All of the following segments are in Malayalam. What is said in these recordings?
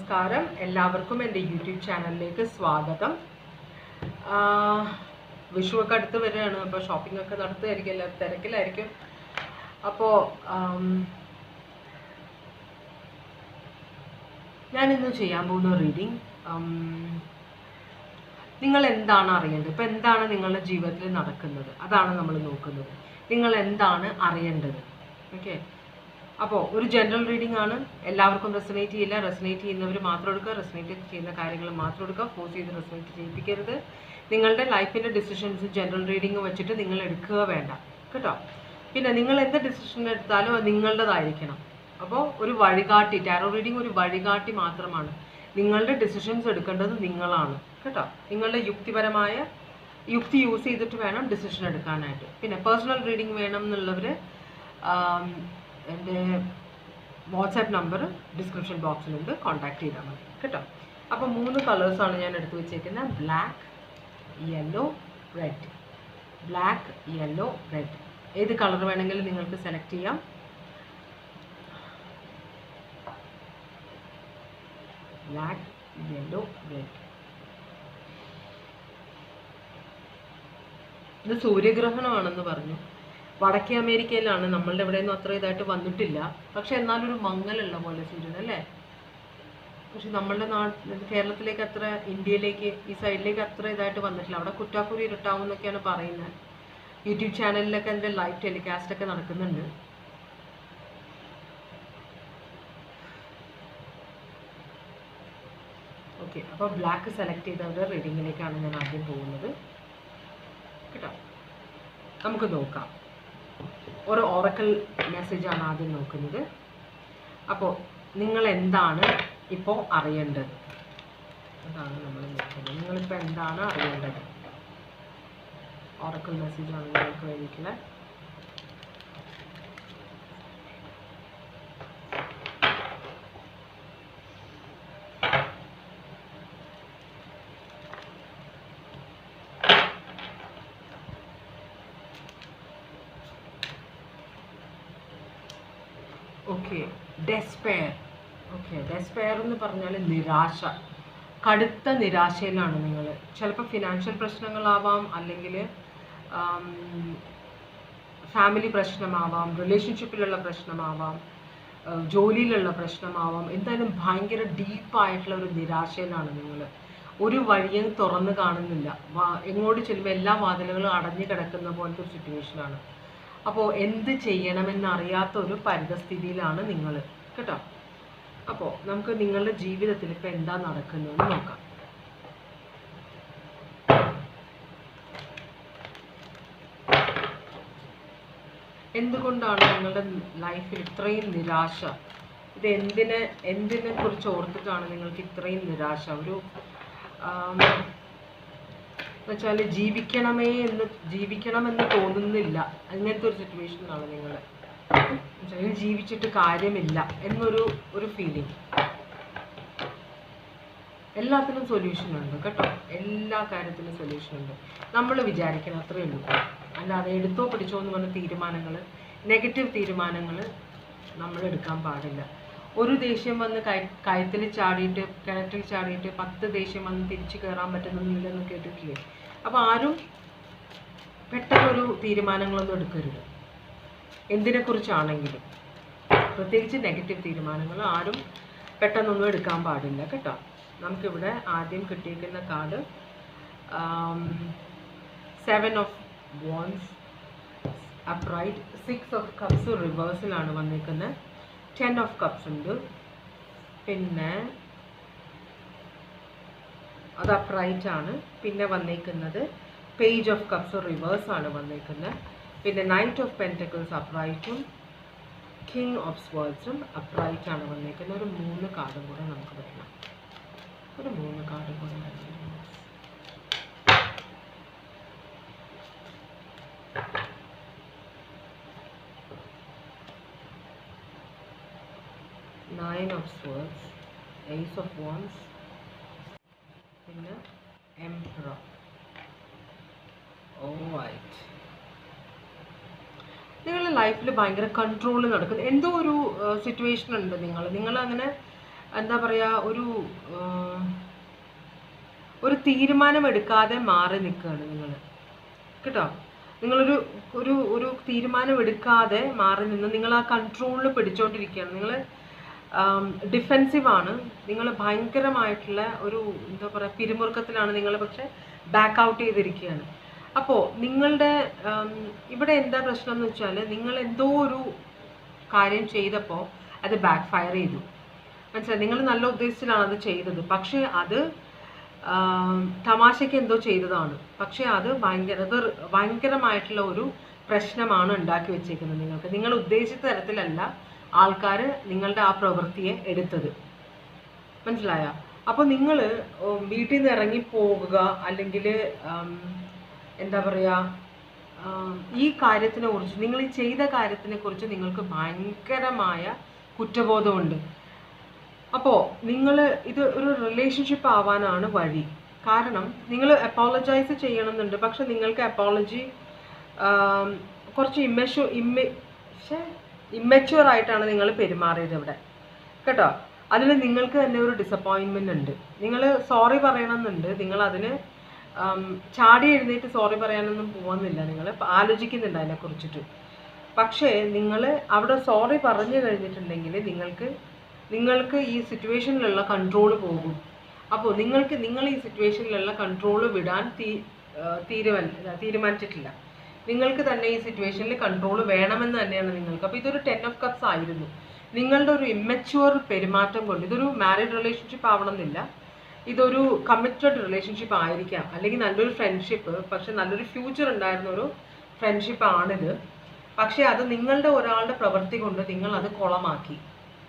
നമസ്കാരം, എല്ലാവർക്കും എൻ്റെ യൂട്യൂബ് ചാനലിലേക്ക് സ്വാഗതം. വിഷുവൊക്കെ അടുത്ത് വരികയാണ്. അപ്പോൾ ഷോപ്പിംഗ് ഒക്കെ നടത്തുമായിരിക്കും, എല്ലാവരും തിരക്കിലായിരിക്കും. അപ്പോൾ ഞാനിന്ന് ചെയ്യാൻ പോകുന്ന റീഡിങ്, നിങ്ങൾ എന്താണ് അറിയേണ്ടത്, ഇപ്പം എന്താണ് നിങ്ങളുടെ ജീവിതത്തിൽ നടക്കുന്നത്, അതാണ് നമ്മൾ നോക്കുന്നത്. നിങ്ങൾ എന്താണ് അറിയേണ്ടത്. ഓക്കെ, അപ്പോൾ ഒരു ജനറൽ റീഡിംഗ് ആണ്. എല്ലാവർക്കും റെസനേറ്റ് ചെയ്യില്ല. റെസനേറ്റ് ചെയ്യുന്നവർ മാത്രം എടുക്കുക, റെസനേറ്റ് ചെയ്യുന്ന കാര്യങ്ങൾ മാത്രം എടുക്കുക. ഫോഴ്സ് ചെയ്ത് റെസനേറ്റ് ചെയ്യിപ്പിക്കരുത്. നിങ്ങളുടെ ലൈഫിൻ്റെ ഡിസിഷൻസ് ജനറൽ റീഡിങ് വെച്ചിട്ട് നിങ്ങൾ എടുക്കുക വേണ്ട കേട്ടോ. പിന്നെ നിങ്ങൾ എന്ത് ഡിസിഷൻ എടുത്താലും അത് നിങ്ങളുടേതായിരിക്കണം. അപ്പോൾ ഒരു വഴികാട്ടി, ടാരോ റീഡിംഗ് ഒരു വഴികാട്ടി മാത്രമാണ്. നിങ്ങളുടെ ഡിസിഷൻസ് എടുക്കേണ്ടത് നിങ്ങളാണ് കേട്ടോ. നിങ്ങളുടെ യുക്തിപരമായ യുക്തി യൂസ് ചെയ്തിട്ട് വേണം ഡിസിഷൻ എടുക്കാനായിട്ട്. പിന്നെ പേഴ്സണൽ റീഡിംഗ് വേണം എന്നുള്ളവർ എൻ്റെ വാട്സാപ്പ് നമ്പർ ഡിസ്ക്രിപ്ഷൻ ബോക്സിലുണ്ട്, കോൺടാക്ട് ചെയ്താൽ മതി കേട്ടോ. അപ്പോൾ 3 കളേഴ്സാണ് ഞാൻ എടുത്തു വെച്ചേക്കുന്നത്: black, yellow, red. Black, yellow, red. ഏത് കളർ വേണമെങ്കിലും നിങ്ങൾക്ക് സെലക്ട് ചെയ്യാം. Black, yellow, red. ഇത് സൂര്യഗ്രഹണമാണെന്ന് പറഞ്ഞു. വടക്കേ അമേരിക്കയിലാണ്, നമ്മളുടെ ഇവിടെയൊന്നും അത്ര ഇതായിട്ട് വന്നിട്ടില്ല. പക്ഷെ എന്നാലൊരു മങ്ങലുള്ള പോലെ സൂര്യൻ അല്ലേ. പക്ഷെ നമ്മളുടെ കേരളത്തിലേക്ക് അത്ര, ഇന്ത്യയിലേക്ക് ഈ സൈഡിലേക്ക് അത്ര ഇതായിട്ട് വന്നിട്ടില്ല. അവിടെ കുറ്റാക്കുരി ഇരുട്ടാവും എന്നൊക്കെയാണ് പറയുന്നത്. യൂട്യൂബ് ചാനലിലൊക്കെ എൻ്റെ ലൈവ് ടെലികാസ്റ്റ് ഒക്കെ നടക്കുന്നുണ്ട്. ഓക്കെ, അപ്പോൾ ബ്ലാക്ക് സെലക്ട് ചെയ്തവരുടെ റീഡിങ്ങിലേക്കാണ് ഞാൻ ആദ്യം പോകുന്നത് കേട്ടോ. നമുക്ക് നോക്കാം. ഒരു ഓറക്കൽ മെസ്സേജാണ് ആദ്യം നോക്കുന്നത്. അപ്പോൾ നിങ്ങൾ എന്താണ് ഇപ്പോൾ അറിയേണ്ടത്, അതാണ് നമ്മൾ നോക്കുന്നത്. നിങ്ങളിപ്പോൾ എന്താണ് അറിയേണ്ടത്? ഓറക്കൽ മെസ്സേജാണ് നിങ്ങൾക്ക് വേണ്ടിയിട്ടുള്ള. Okay, despair. ഓക്കെ, ഡെസ്പെയർ എന്ന് പറഞ്ഞാൽ നിരാശ, കടുത്ത നിരാശയിലാണ് നിങ്ങൾ. ചിലപ്പോൾ ഫിനാൻഷ്യൽ പ്രശ്നങ്ങളാവാം, അല്ലെങ്കിൽ ഫാമിലി പ്രശ്നമാവാം, റിലേഷൻഷിപ്പിലുള്ള പ്രശ്നമാവാം, ജോലിയിലുള്ള പ്രശ്നമാവാം. എന്തായാലും ഭയങ്കര ഡീപ്പായിട്ടുള്ള ഒരു നിരാശയിലാണ് നിങ്ങൾ. ഒരു വഴിയും തുറന്ന് കാണുന്നില്ല. എങ്ങോട്ട് ചെല്ലുമ്പോൾ എല്ലാ വാതിലുകളും അടഞ്ഞു കിടക്കുന്ന പോലത്തെ ഒരു സിറ്റുവേഷനാണ്. അപ്പോൾ എന്ത് ചെയ്യണമെന്നറിയാത്ത ഒരു പരിതസ്ഥിതിയിലാണ് നിങ്ങൾ കേട്ടോ. അപ്പോൾ നമുക്ക് നിങ്ങളുടെ ജീവിതത്തിൽ ഇപ്പം എന്താ നടക്കുന്നതെന്ന് നോക്കാം. എന്തുകൊണ്ടാണ് നിങ്ങളുടെ ലൈഫിൽ ഇത്രയും നിരാശ? ഇത് എന്തിനെ കുറിച്ച് ഓർത്തിട്ടാണ് നിങ്ങൾക്ക് ഇത്രയും നിരാശ? ഒരു എന്നുവെച്ചാൽ ജീവിക്കണമെന്ന് തോന്നുന്നില്ല, അങ്ങനത്തെ ഒരു സിറ്റുവേഷനിലാണ് നിങ്ങൾ. ജീവിച്ചിട്ട് കാര്യമില്ല എന്നൊരു ഫീലിംഗ്. എല്ലാത്തിനും സൊല്യൂഷൻ ഉണ്ട് കേട്ടോ. എല്ലാ കാര്യത്തിനും സൊല്യൂഷൻ ഉണ്ട്. നമ്മൾ വിചാരിക്കണം, അത്രയേ ഉള്ളൂ. അല്ലാതെ എടുത്തോ പിടിച്ചോ എന്ന് പറഞ്ഞ തീരുമാനങ്ങൾ, നെഗറ്റീവ് തീരുമാനങ്ങൾ നമ്മൾ എടുക്കാൻ പാടില്ല. ഒരു ദേഷ്യം വന്ന് കിണറ്റിൽ ചാടിയിട്ട് 10 ദേഷ്യം വന്ന് തിരിച്ചു കയറാൻ പറ്റുന്നില്ലെന്ന് കേട്ടിട്ടില്ലേ? അപ്പോൾ ആരും പെട്ടെന്നൊരു തീരുമാനങ്ങളൊന്നും എടുക്കരുത്. എന്തിനെക്കുറിച്ചാണെങ്കിലും, പ്രത്യേകിച്ച് നെഗറ്റീവ് തീരുമാനങ്ങൾ ആരും പെട്ടെന്നൊന്നും എടുക്കാൻ പാടില്ല കേട്ടോ. നമുക്കിവിടെ ആദ്യം കിട്ടിയിരിക്കുന്ന card 7 of wands upright, 6 of cups റിവേഴ്സിലാണ് വന്നിരിക്കുന്നത്, 10 of cups ഉണ്ട്, പിന്നെ അത് അപ്രൈറ്റ് ആണ്. പിന്നെ വന്നിരിക്കുന്നത് പേജ് ഓഫ് കപ്സ് റിവേഴ്സ് ആണ് വന്നിരിക്കുന്നത്. പിന്നെ നൈറ്റ് ഓഫ് പെൻറ്റക്കിൾസ് അപ്രൈറ്റും കിങ് ഓഫ് സ്വേർഡ്സും അപ്രൈറ്റ് ആണ് വന്നിരിക്കുന്നത്. ഒരു 3 കാർഡും കൂടെ നമുക്ക് വരണം. ഒരു 3 കാർഡും കൂടെ വരണം. Nine of swords, Ace of wands, പിന്നെ Emperor. Alright. നിങ്ങളുടെ ലൈഫിൽ ഭയങ്കര കൺട്രോൾ നടക്കുന്ന എന്തോ ഒരു സിറ്റുവേഷൻ ഉണ്ട്. നിങ്ങൾ അങ്ങനെ എന്താ പറയുക, ഒരു തീരുമാനം എടുക്കാതെ മാറി നിൽക്കുകയാണ് നിങ്ങൾ കേട്ടോ. നിങ്ങളൊരു ഒരു ഒരു തീരുമാനം എടുക്കാതെ മാറി നിന്ന് നിങ്ങൾ ആ കൺട്രോളിൽ പിടിച്ചോണ്ടിരിക്കുകയാണ്. നിങ്ങൾ ഡിഫെൻസീവാണ്, നിങ്ങൾ ഭയങ്കരമായിട്ടുള്ള ഒരു എന്താ പറയുക പിരിമുറുക്കത്തിലാണ് നിങ്ങൾ, പക്ഷെ ബാക്ക് ഔട്ട് ചെയ്തിരിക്കുകയാണ്. അപ്പോൾ നിങ്ങളുടെ ഇവിടെ എന്താ പ്രശ്നം എന്ന് വെച്ചാൽ, നിങ്ങൾ എന്തോ ഒരു കാര്യം ചെയ്തപ്പോൾ അത് ബാക്ക് ഫയർ ചെയ്തു, മനസ്സിലായി. നിങ്ങൾ നല്ല ഉദ്ദേശത്തിലാണ് അത് ചെയ്തത്, പക്ഷേ അത് തമാശയ്ക്ക് എന്തോ ചെയ്തതാണ്, പക്ഷേ അത് ഭയങ്കരമായിട്ടുള്ള ഒരു പ്രശ്നമാണ് ഉണ്ടാക്കി വെച്ചേക്കുന്നത് നിങ്ങൾക്ക്. നിങ്ങൾ ഉദ്ദേശിച്ച തരത്തിലല്ല ആൾക്കാർ നിങ്ങളുടെ ആ പ്രവൃത്തിയെ എടുത്തത്, മനസ്സിലായ. അപ്പോൾ നിങ്ങൾ വീട്ടിൽ നിന്ന് ഇറങ്ങി പോകുക, അല്ലെങ്കിൽ എന്താ പറയുക, ഈ കാര്യത്തിനെ കുറിച്ച്, നിങ്ങൾ ഈ ചെയ്ത കാര്യത്തിനെ കുറിച്ച് നിങ്ങൾക്ക് ഭയങ്കരമായ കുറ്റബോധമുണ്ട്. അപ്പോൾ നിങ്ങൾ ഇത് ഒരു റിലേഷൻഷിപ്പ് ആവാനാണ് വഴി. കാരണം നിങ്ങൾ അപ്പോളജൈസ് ചെയ്യണമെന്നുണ്ട്, പക്ഷെ നിങ്ങൾക്ക് അപ്പോളജി കുറച്ച് ഇമ്മച്യൂർ ആയിട്ടാണ് നിങ്ങൾ പെരുമാറിയത് ഇവിടെ കേട്ടോ. അതിൽ നിങ്ങൾക്ക് തന്നെ ഒരു ഡിസപ്പോയിൻമെൻ്റ് ഉണ്ട്. നിങ്ങൾ സോറി പറയണമെന്നുണ്ട്, നിങ്ങൾ അതിന് ചാടി എഴുന്നേറ്റ് സോറി പറയാനൊന്നും പോകുന്നില്ല, നിങ്ങൾ ആലോചിക്കുന്നുണ്ട് അതിനെക്കുറിച്ചിട്ട്. പക്ഷേ നിങ്ങൾ അവിടെ സോറി പറഞ്ഞു കഴിഞ്ഞിട്ടുണ്ടെങ്കിൽ നിങ്ങൾക്ക് ഈ സിറ്റുവേഷനിലുള്ള കൺട്രോൾ പോകും. അപ്പോൾ നിങ്ങൾ ഈ സിറ്റുവേഷനിലുള്ള കൺട്രോൾ വിടാൻ തീരുമാനിച്ചിട്ടില്ല. നിങ്ങൾക്ക് തന്നെ ഈ സിറ്റുവേഷനിൽ കൺട്രോൾ വേണമെന്ന് തന്നെയാണ് നിങ്ങൾക്ക്. അപ്പോൾ ഇതൊരു 10 of Cups ആയിരുന്നു. നിങ്ങളുടെ ഒരു ഇമ്മച്യൂർ പെരുമാറ്റം കൊണ്ട്, ഇതൊരു മാരീഡ് റിലേഷൻഷിപ്പ് ആവണമെന്നില്ല, ഇതൊരു കമ്മിറ്റഡ് റിലേഷൻഷിപ്പ് ആയിരിക്കാം, അല്ലെങ്കിൽ നല്ലൊരു ഫ്രണ്ട്ഷിപ്പ്, പക്ഷെ നല്ലൊരു ഫ്യൂച്ചർ ഉണ്ടായിരുന്ന ഒരു ഫ്രണ്ട്ഷിപ്പ് ആണിത്. പക്ഷേ അത് നിങ്ങളുടെ ഒരാളുടെ പ്രവൃത്തി കൊണ്ട് നിങ്ങൾ അത് കുളമാക്കി,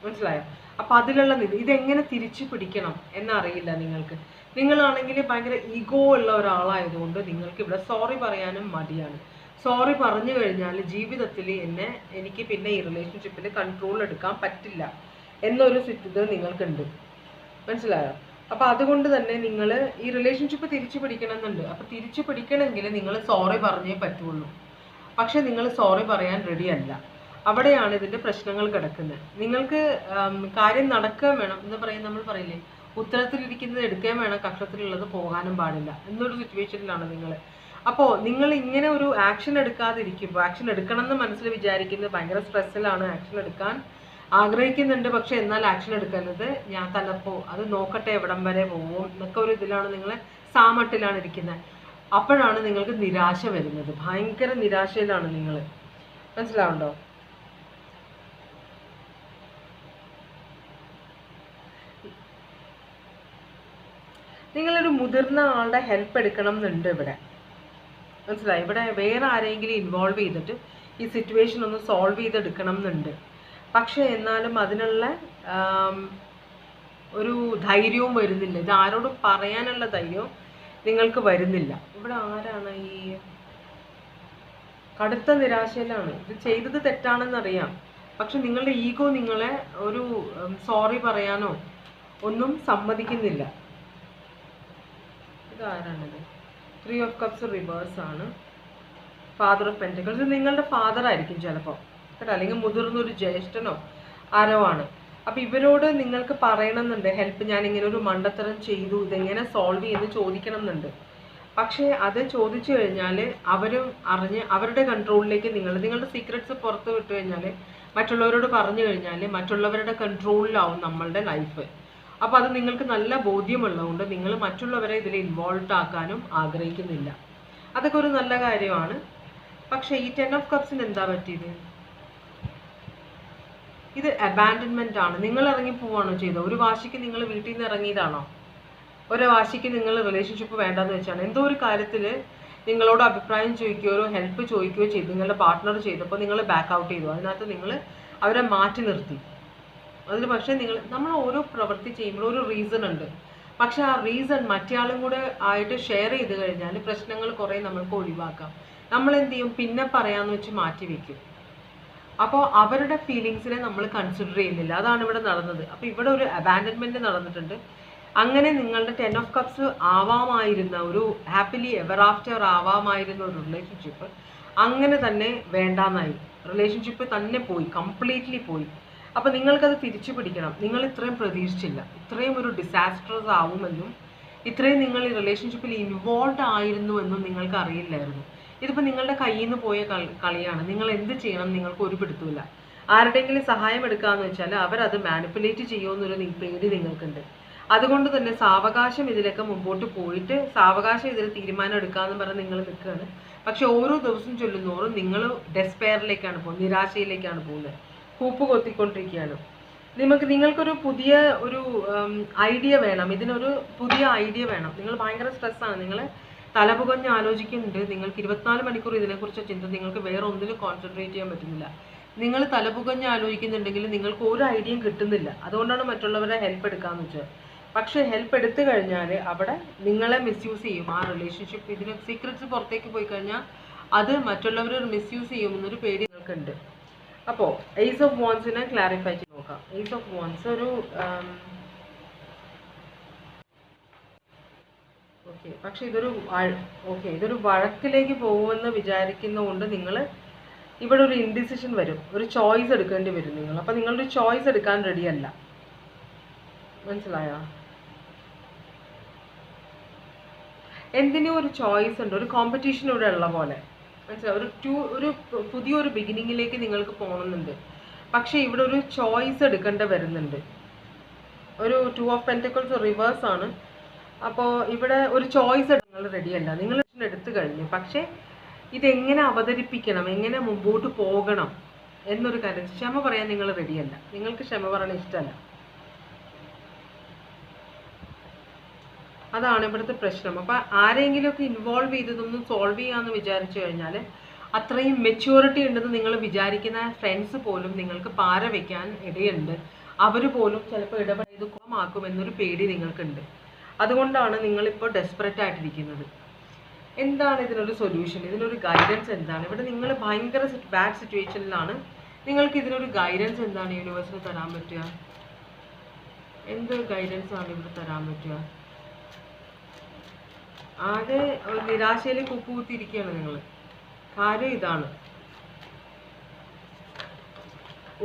മനസ്സിലായോ. അപ്പം അതിലുള്ള ഇതെങ്ങനെ തിരിച്ചു പിടിക്കണം എന്നറിയില്ല നിങ്ങൾക്ക്. നിങ്ങളാണെങ്കിൽ ഭയങ്കര ഈഗോ ഉള്ള ഒരാളായതുകൊണ്ട് നിങ്ങൾക്ക് ഇവിടെ സോറി പറയാനും മടിയാണ്. സോറി പറഞ്ഞു കഴിഞ്ഞാൽ ജീവിതത്തിൽ എനിക്ക് പിന്നെ ഈ റിലേഷൻഷിപ്പിൽ കൺട്രോൾ എടുക്കാൻ പറ്റില്ല എന്നൊരു ഇത് നിങ്ങൾക്കുണ്ട്, മനസ്സിലായോ. അപ്പം അതുകൊണ്ട് തന്നെ നിങ്ങൾ ഈ റിലേഷൻഷിപ്പ് തിരിച്ചു പിടിക്കണം എന്നുണ്ട്. അപ്പം തിരിച്ചു പിടിക്കണമെങ്കിൽ നിങ്ങൾ സോറി പറഞ്ഞേ പറ്റുള്ളൂ. പക്ഷെ നിങ്ങൾ സോറി പറയാൻ റെഡി അല്ല. അവിടെയാണ് ഇതിൻ്റെ പ്രശ്നങ്ങൾ കിടക്കുന്നത്. നിങ്ങൾക്ക് കാര്യം നടക്കുകയും വേണം എന്ന് പറയും, നമ്മൾ പറയില്ലേ, ഉത്തരത്തിലിരിക്കുന്നത് എടുക്കുകയും വേണം, കക്ഷത്തിലുള്ളത് പോകാനും പാടില്ല എന്നൊരു സിറ്റുവേഷനിലാണ് നിങ്ങൾ. അപ്പോൾ നിങ്ങൾ ഇങ്ങനെ ഒരു ആക്ഷൻ എടുക്കാതിരിക്കുമ്പോൾ, ആക്ഷൻ എടുക്കണം എന്ന് മനസ്സിൽ വിചാരിക്കുന്നത് ഭയങ്കര സ്ട്രെസ്സിലാണ്, ആക്ഷൻ എടുക്കാൻ ആഗ്രഹിക്കുന്നുണ്ട്, പക്ഷെ എന്നാൽ ആക്ഷൻ എടുക്കുന്നത് ഞാൻ തലപ്പോ അത് നോക്കട്ടെ എവിടം വരെ പോകും എന്നൊക്കെ ഒരു ഇതിലാണ്, നിങ്ങൾ സാമട്ടിലാണ് ഇരിക്കുന്നത്. അപ്പോഴാണ് നിങ്ങൾക്ക് നിരാശ വരുന്നത്, ഭയങ്കര നിരാശയിലാണ് നിങ്ങൾ, മനസ്സിലാവുണ്ടോ. നിങ്ങളൊരു മുതിർന്ന ആളുടെ ഹെൽപ്പ് എടുക്കണം എന്നുണ്ട് ഇവിടെ, മനസ്സിലായി. ഇവിടെ വേറെ ആരെങ്കിലും ഇൻവോൾവ് ചെയ്തിട്ട് ഈ സിറ്റുവേഷൻ ഒന്ന് സോൾവ് ചെയ്തെടുക്കണം എന്നുണ്ട്. പക്ഷേ എന്നാലും അതിനുള്ള ഒരു ധൈര്യവും വരുന്നില്ല, ഇത് ആരോടും പറയാനുള്ള ധൈര്യവും നിങ്ങൾക്ക് വരുന്നില്ല. ഇവിടെ ആരാണ് ഈ കടുത്ത നിരാശയിലാണ്. ഇത് ചെയ്തത് തെറ്റാണെന്നറിയാം, പക്ഷെ നിങ്ങളുടെ ഈഗോ നിങ്ങളെ ഒരു സോറി പറയാനോ ഒന്നും സമ്മതിക്കുന്നില്ല. ഇതാരാണിത്? 3 of Cups റിവേഴ്സ് ആണ്. Father of pentacles. ഇത് നിങ്ങളുടെ ഫാദർ ആയിരിക്കും ചിലപ്പോൾ കേട്ടോ, അല്ലെങ്കിൽ മുതിർന്നൊരു ജ്യേഷ്ഠനോ ആരോ ആണ്. അപ്പം ഇവരോട് നിങ്ങൾക്ക് പറയണമെന്നുണ്ട്, ഹെൽപ്പ്, ഞാൻ ഇങ്ങനെ ഒരു മണ്ടത്തരം ചെയ്തു, ഇതെങ്ങനെ സോൾവ് ചെയ്യുന്നു ചോദിക്കണം എന്നുണ്ട്. പക്ഷേ അത് ചോദിച്ചു കഴിഞ്ഞാൽ അവരും അറിഞ്ഞ് അവരുടെ കൺട്രോളിലേക്ക് നിങ്ങളുടെ സീക്രട്സ് പുറത്ത് വിട്ടു കഴിഞ്ഞാൽ, മറ്റുള്ളവരോട് പറഞ്ഞു കഴിഞ്ഞാൽ മറ്റുള്ളവരുടെ കൺട്രോളിലാവും നമ്മളുടെ ലൈഫ്. അപ്പോൾ അത് നിങ്ങൾക്ക് നല്ല ബോധ്യമുള്ളതുകൊണ്ട് നിങ്ങൾ മറ്റുള്ളവരെ ഇതിൽ ഇൻവോൾവ് ആക്കാനും ആഗ്രഹിക്കുന്നില്ല. അതൊക്കെ ഒരു നല്ല കാര്യമാണ്. പക്ഷേ ഈ 10 of Cupsന് എന്താ പറ്റിയത്? ഇത് അബാൻഡൻമെന്റ് ആണ്. നിങ്ങൾ ഇറങ്ങി പോവാണോ ചെയ്തത്? ഒരു വാശിക്ക് നിങ്ങൾ വീട്ടിൽ നിന്ന് ഇറങ്ങിയതാണോ? ഒരു വാശിക്ക് നിങ്ങൾ റിലേഷൻഷിപ്പ് വേണ്ടെന്ന് വെച്ചാണ്. എന്തോ ഒരു കാര്യത്തിൽ നിങ്ങളോട് അഭിപ്രായം ചോദിക്കുകയോ ഹെൽപ്പ് ചോദിക്കുകയോ ചെയ്തു, നിങ്ങളുടെ പാർട്ട്ണർ ചെയ്തപ്പോൾ നിങ്ങൾ ബാക്ക് ഔട്ട് ചെയ്തു. അതിനകത്ത് നിങ്ങൾ അവരെ മാറ്റി നിർത്തി. അതിന് പക്ഷേ നമ്മൾ ഓരോ പ്രവൃത്തി ചെയ്യുമ്പോൾ ഒരു റീസൺ ഉണ്ട്. പക്ഷെ ആ റീസൺ മറ്റേയാളും കൂടെ ആയിട്ട് ഷെയർ ചെയ്ത് കഴിഞ്ഞാൽ പ്രശ്നങ്ങൾ കുറേ നമ്മൾക്ക് ഒഴിവാക്കാം. നമ്മൾ എന്ത് ചെയ്യും? പിന്നെ പറയാമെന്ന് വെച്ച് മാറ്റി വയ്ക്കും. അപ്പോൾ അവരുടെ ഫീലിങ്സിനെ നമ്മൾ കൺസിഡർ ചെയ്യുന്നില്ല. അതാണ് ഇവിടെ നടന്നത്. അപ്പോൾ ഇവിടെ ഒരു അബാൻഡൻമെൻറ്റ് നടന്നിട്ടുണ്ട്. അങ്ങനെ നിങ്ങളുടെ 10 of Cups ആവാമായിരുന്ന ഒരു ഹാപ്പിലി എവർ ആഫ്റ്റർ ആവാമായിരുന്ന ഒരു റിലേഷൻഷിപ്പ് അങ്ങനെ തന്നെ വേണ്ടാന്നായി. റിലേഷൻഷിപ്പ് തന്നെ പോയി, കംപ്ലീറ്റ്ലി പോയി. അപ്പോൾ നിങ്ങൾക്കത് തിരിച്ചു പിടിക്കണം. നിങ്ങൾ ഇത്രയും പ്രതീക്ഷിച്ചില്ല, ഇത്രയും ഒരു ഡിസാസ്ട്രസ് ആവുമെന്നും ഇത്രയും നിങ്ങൾ ഈ റിലേഷൻഷിപ്പിൽ ഇൻവോൾവ് ആയിരുന്നുവെന്നും നിങ്ങൾക്ക് അറിയില്ലായിരുന്നു. ഇതിപ്പോൾ നിങ്ങളുടെ കയ്യിൽ നിന്ന് പോയ കളിയാണ്. നിങ്ങൾ എന്ത് ചെയ്യണം നിങ്ങൾക്ക് ഒരു പിടുത്തമില്ല. ആരുടെയെങ്കിലും സഹായം എടുക്കാമെന്ന് വെച്ചാൽ അവരത് മാനിപ്പുലേറ്റ് ചെയ്യുമെന്നൊരു പേടി നിങ്ങൾക്കുണ്ട്. അതുകൊണ്ട് തന്നെ സാവകാശം ഇതിലൊക്കെ മുമ്പോട്ട് പോയിട്ട് സാവകാശം ഇതിൽ തീരുമാനം എടുക്കാമെന്ന് പറഞ്ഞ് നിങ്ങൾ നിൽക്കുകയാണ്. പക്ഷെ ഓരോ ദിവസം ചൊല്ലുന്നോറും നിങ്ങൾ ഡെസ്പെയറിലേക്കാണ് പോകുന്നത്, നിരാശയിലേക്കാണ് പോകുന്നത്, കൂപ്പ് കൊത്തിക്കൊണ്ടിരിക്കുകയാണ്. നിങ്ങൾക്കൊരു പുതിയ ഒരു ഐഡിയ വേണം, ഇതിനൊരു പുതിയ ഐഡിയ വേണം. നിങ്ങൾ ഭയങ്കര സ്ട്രെസ്സാണ്, നിങ്ങൾ തലപുകഞ്ഞ് ആലോചിക്കുന്നുണ്ട്. നിങ്ങൾക്ക് 24 മണിക്കൂർ ഇതിനെക്കുറിച്ച് ചിന്ത, നിങ്ങൾക്ക് വേറെ ഒന്നിലും കോൺസെൻട്രേറ്റ് ചെയ്യാൻ പറ്റുന്നില്ല. നിങ്ങൾ തലപുകഞ്ഞ് ആലോചിക്കുന്നുണ്ടെങ്കിൽ നിങ്ങൾക്ക് ഒരു ഐഡിയയും കിട്ടുന്നില്ല. അതുകൊണ്ടാണ് മറ്റുള്ളവരെ ഹെൽപ്പ് എടുക്കാമെന്ന് വെച്ചാൽ. പക്ഷേ ഹെൽപ്പ് എടുത്തു കഴിഞ്ഞാൽ അവിടെ നിങ്ങളെ മിസ്യൂസ് ചെയ്യും. ആ റിലേഷൻഷിപ്പ് ഇതിന് സീക്രറ്റ്സ് പുറത്തേക്ക് പോയി കഴിഞ്ഞാൽ അത് മറ്റുള്ളവർ മിസ്യൂസ് ചെയ്യുമെന്നൊരു പേടി നിങ്ങൾക്കുണ്ട്. അപ്പോൾ ഏസ് ഓഫ് വാൻസിനെ ക്ലാരിഫൈ ചെയ്ത് നോക്കാം. ഏസ് ഓഫ് വാൻസ് ഒരു ഓക്കെ, പക്ഷെ ഇതൊരു വഴക്കിലേക്ക് പോകുമെന്ന് വിചാരിക്കുന്നതുകൊണ്ട് നിങ്ങൾ ഇവിടെ ഒരു ഇൻഡിസിഷൻ വരും, ഒരു ചോയ്സ് എടുക്കേണ്ടി വരും നിങ്ങൾ. അപ്പം നിങ്ങളൊരു ചോയ്സ് എടുക്കാൻ റെഡിയല്ല. മനസ്സിലായോ? എന്തിനും ഒരു ചോയ്സ് ഉണ്ട്, ഒരു കോമ്പറ്റീഷൻ ഇവിടെ ഉള്ള പോലെ. മനസ്സിലായോ? ഒരു പുതിയൊരു ബിഗിനിങ്ങിലേക്ക് നിങ്ങൾക്ക് പോകണമെന്നുണ്ട്. പക്ഷേ ഇവിടെ ഒരു ചോയ്സ് എടുക്കേണ്ടി വരുന്നുണ്ട്. ഒരു 2 ഓഫ് പെന്റക്കിൾസ് റിവേഴ്സ് ആണ്. അപ്പോൾ ഇവിടെ ഒരു ചോയ്സ് നിങ്ങൾ റെഡിയല്ല. നിങ്ങൾ എടുത്തു കഴിഞ്ഞു, പക്ഷേ ഇതെങ്ങനെ അവതരിപ്പിക്കണം, എങ്ങനെ മുമ്പോട്ട് പോകണം എന്നൊരു കാര്യം ക്ഷമ പറയാൻ നിങ്ങൾ റെഡിയല്ല. നിങ്ങൾക്ക് ക്ഷമ പറയാൻ ഇഷ്ടമല്ല. അതാണ് ഇവിടുത്തെ പ്രശ്നം. അപ്പം ആരെങ്കിലുമൊക്കെ ഇൻവോൾവ് ചെയ്തതൊന്നും സോൾവ് ചെയ്യാമെന്ന് വിചാരിച്ചു കഴിഞ്ഞാൽ അത്രയും മെച്യൂരിറ്റി ഉണ്ടെന്ന് നിങ്ങൾ വിചാരിക്കുന്ന ഫ്രണ്ട്സ് പോലും നിങ്ങൾക്ക് പാര വയ്ക്കാൻ ഇടയുണ്ട്. അവർ പോലും ചിലപ്പോൾ ഇടപെടൽ കുറമാക്കുമെന്നൊരു പേടി നിങ്ങൾക്കുണ്ട്. അതുകൊണ്ടാണ് നിങ്ങളിപ്പോൾ ഡെസ്പറേറ്റ് ആയിട്ടിരിക്കുന്നത്. എന്താണ് ഇതിനൊരു സൊല്യൂഷൻ, ഇതിനൊരു ഗൈഡൻസ് എന്താണ്? ഇവിടെ നിങ്ങൾ ഭയങ്കര ബാഡ് സിറ്റുവേഷനിലാണ്. നിങ്ങൾക്ക് ഇതിനൊരു ഗൈഡൻസ് എന്താണ് യൂണിവേഴ്സിന് തരാൻ പറ്റുക? എന്ത് ഗൈഡൻസ് ആണ് ഇവിടെ തരാൻ പറ്റുക? ആകെ നിരാശയിൽ കുത്തിയിരിക്കുകയാണ് നിങ്ങൾ. കാര്യം ഇതാണ്.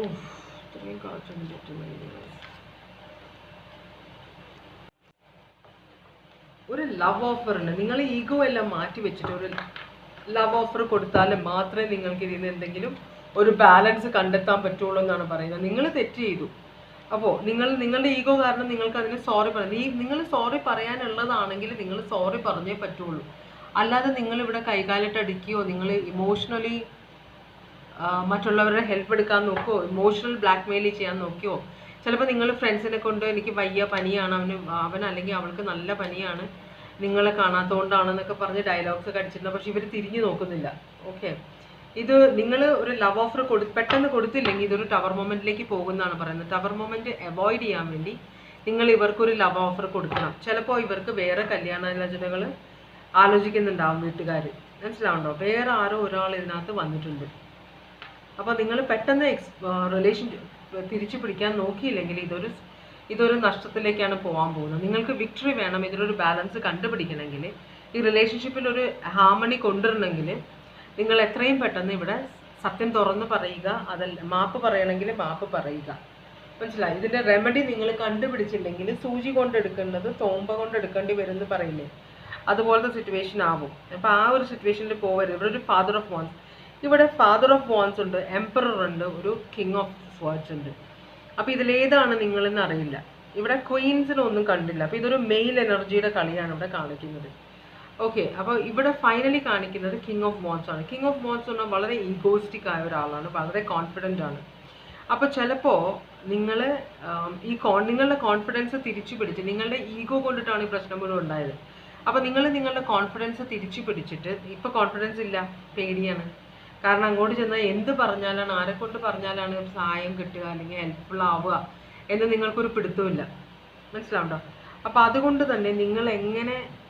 ഇത്രയും കാഴ്ചയൊന്നും പറ്റുന്നില്ല. ഒരു ലവ് ഓഫർ ഉണ്ട്. നിങ്ങൾ ഈഗോ എല്ലാം മാറ്റി വെച്ചിട്ട് ഒരു ലവ് ഓഫർ കൊടുത്താൽ മാത്രമേ നിങ്ങൾക്ക് ഇതിൽ നിന്ന് എന്തെങ്കിലും ഒരു ബാലൻസ് കണ്ടെത്താൻ പറ്റുള്ളൂ എന്നാണ് പറയുന്നത്. നിങ്ങൾ തെറ്റ് ചെയ്തു. അപ്പോൾ നിങ്ങളുടെ ഈഗോ കാരണം നിങ്ങൾക്ക് അതിന് സോറി പറയാം. നിങ്ങൾ സോറി പറയാനുള്ളതാണെങ്കിൽ നിങ്ങൾ സോറി പറഞ്ഞേ പറ്റുള്ളൂ. അല്ലാതെ നിങ്ങളിവിടെ കൈകാലിട്ടടിക്കുകയോ നിങ്ങൾ ഇമോഷണലി മറ്റുള്ളവരുടെ ഹെൽപ്പ് എടുക്കാൻ നോക്കുകയോ ഇമോഷണൽ ബ്ലാക്ക് മെയിൽ ചെയ്യാൻ നോക്കിയോ, ചിലപ്പോൾ നിങ്ങൾ ഫ്രണ്ട്സിനെ കൊണ്ട് എനിക്ക് വയ്യ, പനിയാണ്, അവൻ അല്ലെങ്കിൽ അവൾക്ക് നല്ല പനിയാണ്, നിങ്ങളെ കാണാത്തതുകൊണ്ടാണെന്നൊക്കെ പറഞ്ഞ് ഡയലോഗ്സ് ഒക്കെ അടിച്ചിട്ടുണ്ട്. പക്ഷെ ഇവർ തിരിഞ്ഞു നോക്കുന്നില്ല. ഓക്കെ, ഇത് നിങ്ങൾ ഒരു ലവ് ഓഫർ പെട്ടെന്ന് കൊടുത്തില്ലെങ്കിൽ ഇതൊരു ടവർ മൊമെന്റിലേക്ക് പോകുന്നതാണ് പറയുന്നത്. ടവർ മൊമെന്റ് അവോയ്ഡ് ചെയ്യാൻ വേണ്ടി നിങ്ങൾ ഇവർക്കൊരു ലവ് ഓഫർ കൊടുക്കണം. ചിലപ്പോൾ ഇവർക്ക് വേറെ കല്യാണാലോചനകൾ ആലോചിക്കുന്നുണ്ടാവും വീട്ടുകാർ. മനസ്സിലാവുണ്ടോ? വേറെ ആരോ ഒരാൾ ഇതിനകത്ത് വന്നിട്ടുണ്ട്. അപ്പോൾ നിങ്ങൾ പെട്ടെന്ന് റിലേഷൻ തിരിച്ചു പിടിക്കാൻ നോക്കിയില്ലെങ്കിൽ ഇതൊരു നഷ്ടത്തിലേക്കാണ് പോകാൻ പോകുന്നത്. നിങ്ങൾക്ക് വിക്ടറി വേണം. ഇതിലൊരു ബാലൻസ് കണ്ടുപിടിക്കണമെങ്കിൽ, ഈ റിലേഷൻഷിപ്പിൽ ഒരു ഹാർമണി കൊണ്ടുവരണമെങ്കിൽ നിങ്ങൾ എത്രയും പെട്ടെന്ന് ഇവിടെ സത്യം തുറന്ന് പറയുക. അതല്ല, മാപ്പ് പറയണമെങ്കിൽ മാപ്പ് പറയുക. മനസ്സിലായി? ഇതിൻ്റെ റെമഡി നിങ്ങൾ കണ്ടുപിടിച്ചില്ലെങ്കിൽ സൂചി കൊണ്ടെടുക്കുന്നത് തോമ്പ കൊണ്ടെടുക്കേണ്ടി വരുമെന്ന് പറയില്ലേ, അതുപോലത്തെ സിറ്റുവേഷൻ ആവും. അപ്പോൾ ആ ഒരു സിറ്റുവേഷനിൽ പോകരുത്. ഇവിടെ ഒരു ഫാദർ ഓഫ് വാൻസ്, ഇവിടെ ഫാദർ ഓഫ് വാൻസ് ഉണ്ട്, എംപറർ ഉണ്ട്, ഒരു കിങ് ഓഫ് സ്വേർഡ്സ് ഉണ്ട്. അപ്പോൾ ഇതിലേതാണ് നിങ്ങളെന്ന് അറിയില്ല. ഇവിടെ ക്വീൻസിനൊന്നും കണ്ടില്ല. അപ്പോൾ ഇതൊരു മെയിൽ എനർജിയുടെ കളിയാണ് ഇവിടെ കാണിക്കുന്നത്. ഓക്കെ, അപ്പോൾ ഇവിടെ ഫൈനലി കാണിക്കുന്നത് കിങ് ഓഫ് വാൻസ് ആണ്. കിങ് ഓഫ് വാൻസ് പറഞ്ഞാൽ വളരെ ഈഗോയിസ്റ്റിക് ആയ ഒരാളാണ്, വളരെ കോൺഫിഡൻ്റ് ആണ്. അപ്പോൾ ചിലപ്പോൾ നിങ്ങൾ നിങ്ങളുടെ കോൺഫിഡൻസ് തിരിച്ചു പിടിച്ച്, നിങ്ങളുടെ ഈഗോ കൊണ്ടിട്ടാണ് ഈ പ്രശ്നം മുഴുവൻ ഉണ്ടായത്. അപ്പോൾ നിങ്ങളുടെ കോൺഫിഡൻസ് തിരിച്ചു പിടിച്ചിട്ട് ഇപ്പോൾ കോൺഫിഡൻസ് ഇല്ല, പേടിയാണ്. കാരണം അങ്ങോട്ട് ചെന്നാൽ എന്ത് പറഞ്ഞാലാണ്, ആരെക്കൊണ്ട് പറഞ്ഞാലാണ് സഹായം കിട്ടുക അല്ലെങ്കിൽ ഹെൽപ്ഫുൾ ആവുക എന്ന് നിങ്ങൾക്കൊരു പിടുത്തമില്ല. മനസ്സിലാവുണ്ടോ? അപ്പോൾ അതുകൊണ്ട് തന്നെ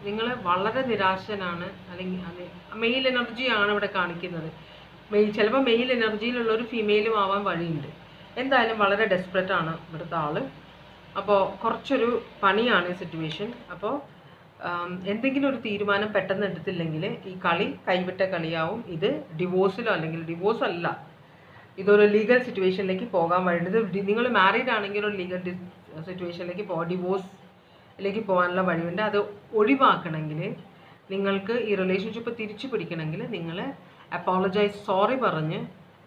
നിങ്ങൾ വളരെ നിരാശനാണ്. അല്ലെങ്കിൽ മെയിൽ എനർജിയാണ് ഇവിടെ കാണിക്കുന്നത്. ചിലപ്പോൾ മെയിൽ എനർജിയിലുള്ള ഒരു ഫീമെയിലും ആവാൻ വഴിയുണ്ട്. എന്തായാലും വളരെ ഡെസ്പറേറ്റ് ആണ് ഇവിടുത്തെ ആൾ. അപ്പോൾ കുറച്ചൊരു പണിയാണ് ഈ സിറ്റുവേഷൻ. അപ്പോൾ എന്തെങ്കിലും ഒരു തീരുമാനം പെട്ടെന്ന് എടുത്തില്ലെങ്കിൽ ഈ കളി കൈവിട്ട കളിയാവും. ഇത് ഡിവോഴ്സിലോ അല്ലെങ്കിൽ ഡിവോഴ്സ് അല്ല, ഇതൊരു ലീഗൽ സിറ്റുവേഷനിലേക്ക് പോകാൻ വഴിയുണ്ട്. നിങ്ങൾ മാരീഡ് ആണെങ്കിൽ ഒരു ലീഗൽ സിറ്റുവേഷനിലേക്ക് ഡിവോഴ്സിലേക്ക് പോകാനുള്ള വഴിയുണ്ട്. അത് ഒഴിവാക്കണമെങ്കിൽ നിങ്ങൾക്ക് ഈ റിലേഷൻഷിപ്പ് തിരിച്ചു പിടിക്കണമെങ്കിൽ നിങ്ങൾ അപ്പോളജൈസ്, സോറി പറഞ്ഞ്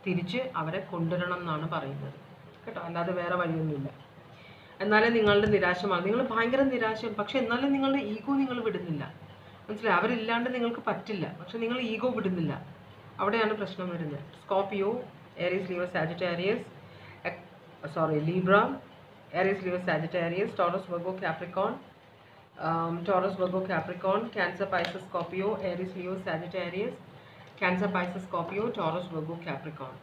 തിരിച്ച് അവരെ കൊണ്ടുവരണം എന്നാണ് പറയുന്നത് കേട്ടോ. അല്ലാതെ വേറെ വഴിയൊന്നുമില്ല. എന്നാലും നിങ്ങളുടെ നിരാശ മാറും. നിങ്ങൾ ഭയങ്കര നിരാശ, പക്ഷെ എന്നാലും നിങ്ങളുടെ ഈഗോ നിങ്ങൾ വിടുന്നില്ല. മനസ്സിലായി? അവരില്ലാണ്ട് നിങ്ങൾക്ക് പറ്റില്ല, പക്ഷെ നിങ്ങൾ ഈഗോ വിടുന്നില്ല. അവിടെയാണ് പ്രശ്നം വരുന്നത്. Scorpio, Aries, Leo, Sagittarius, Libra, Aries, Leo, Sagittarius, Taurus, Virgo, Capricorn, Cancer, Pisces, Scorpio, Aries, Leo, Sagittarius, Cancer, Pisces, Scorpio, Taurus, Virgo, Capricorn.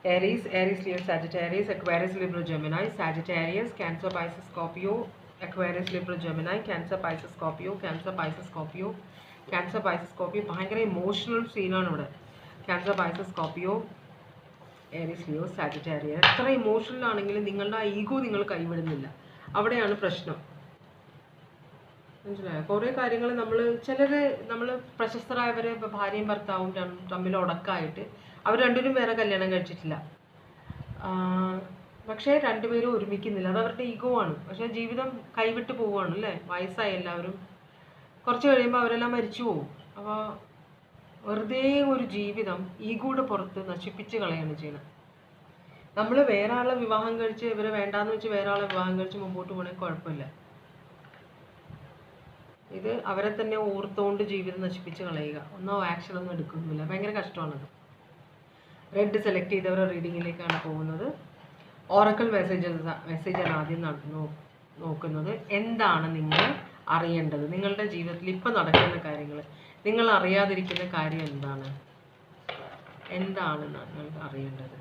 Aries, Leo, Sagittarius, Aquarius, Libra, Gemini, Sagittarius, Cancer, Pisces, Scorpio, Aquarius, Libra, Gemini, Cancer, Pisces, Scorpio, Cancer, Pisces, Scorpio, Cancer, Pisces, Scorpio. ഭയങ്കര ഇമോഷണൽ സീനാണ് ഇവിടെ. Cancer, Pisces, Scorpio, Aries, Leo, Sagittarius. എത്ര ഇമോഷണൽ ആണെങ്കിലും നിങ്ങളുടെ ആ ഈഗോ നിങ്ങൾ കൈവിടുന്നില്ല. അവിടെയാണ് പ്രശ്നം. മനസ്സിലായോ? കുറേ കാര്യങ്ങൾ നമ്മൾ പ്രശസ്തരായവർ, ഭാര്യയും ഭർത്താവും തമ്മിൽ ഉടക്കായിട്ട് അവർ രണ്ടുപേരും വേറെ കല്യാണം കഴിച്ചിട്ടില്ല, പക്ഷേ രണ്ടുപേരും ഒരുമിക്കുന്നില്ല. അത് അവരുടെ ഈഗോ ആണ്. പക്ഷേ ജീവിതം കൈവിട്ട് പോവുകയാണ് അല്ലേ? വയസ്സായി എല്ലാവരും. കുറച്ച് കഴിയുമ്പോൾ അവരെല്ലാം മരിച്ചു പോകും. അപ്പോൾ വെറുതെ ഒരു ജീവിതം ഈഗോയുടെ പുറത്ത് നശിപ്പിച്ച് കളയാണ് ചെയ്യണം. നമ്മൾ വേറെ ആളെ വിവാഹം കഴിച്ച് ഇവരെ വേണ്ടാന്ന് വെച്ച് വേറെ ആളെ വിവാഹം കഴിച്ച് മുമ്പോട്ട് പോകണമെങ്കിൽ കുഴപ്പമില്ല. ഇത് അവരെ തന്നെ ഓർത്തുകൊണ്ട് ജീവിതം നശിപ്പിച്ച് കളയുക. ആക്ഷനൊന്നും എടുക്കുന്നില്ല. ഭയങ്കര കഷ്ടമാണത്. റെഡ് സെലക്ട് ചെയ്തവരുടെ റീഡിങ്ങിലേക്കാണ് പോകുന്നത്. ഓറക്കിൾ മെസ്സേജാണ് ആദ്യം നോക്കുന്നത്. എന്താണ് നിങ്ങൾ അറിയേണ്ടത്? നിങ്ങളുടെ ജീവിതത്തിൽ ഇപ്പം നടക്കുന്ന കാര്യങ്ങൾ, നിങ്ങൾ അറിയാതിരിക്കുന്ന കാര്യം എന്താണ് നിങ്ങൾ അറിയേണ്ടത്?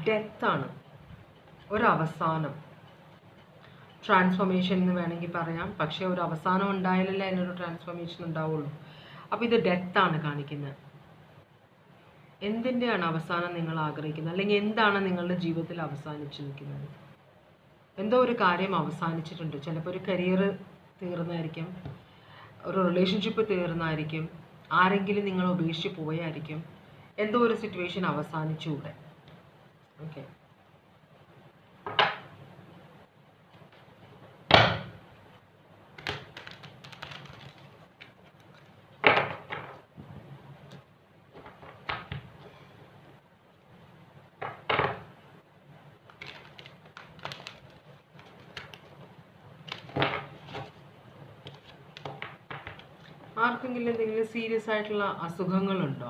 ഡെത്താണ് ഒരവസാനം, ട്രാൻസ്ഫോർമേഷൻ എന്ന് വേണമെങ്കിൽ പറയാം. പക്ഷേ ഒരു അവസാനം ഉണ്ടായാലല്ലേ അതിനൊരു ട്രാൻസ്ഫോർമേഷൻ ഉണ്ടാവുള്ളൂ. അപ്പോൾ ഇത് ഡെത്താണ് കാണിക്കുന്നത്. എന്തിൻ്റെയാണ് അവസാനം നിങ്ങൾ ആഗ്രഹിക്കുന്നത്? അല്ലെങ്കിൽ എന്താണ് നിങ്ങളുടെ ജീവിതത്തിൽ അവസാനിച്ചു നിൽക്കുന്നത്? എന്തോ ഒരു കാര്യം അവസാനിച്ചിട്ടുണ്ട്. ചിലപ്പോൾ ഒരു കരിയർ തീർന്നായിരിക്കും, ഒരു റിലേഷൻഷിപ്പ് തീർന്നായിരിക്കും, ആരെങ്കിലും നിങ്ങൾ ഉപേക്ഷിച്ച് പോയായിരിക്കും. എന്തോ ഒരു സിറ്റുവേഷൻ അവസാനിച്ചുകൂടെ. ഓക്കെ, ആർക്കെങ്കിലും എന്തെങ്കിലും സീരിയസ് ആയിട്ടുള്ള അസുഖങ്ങളുണ്ടോ?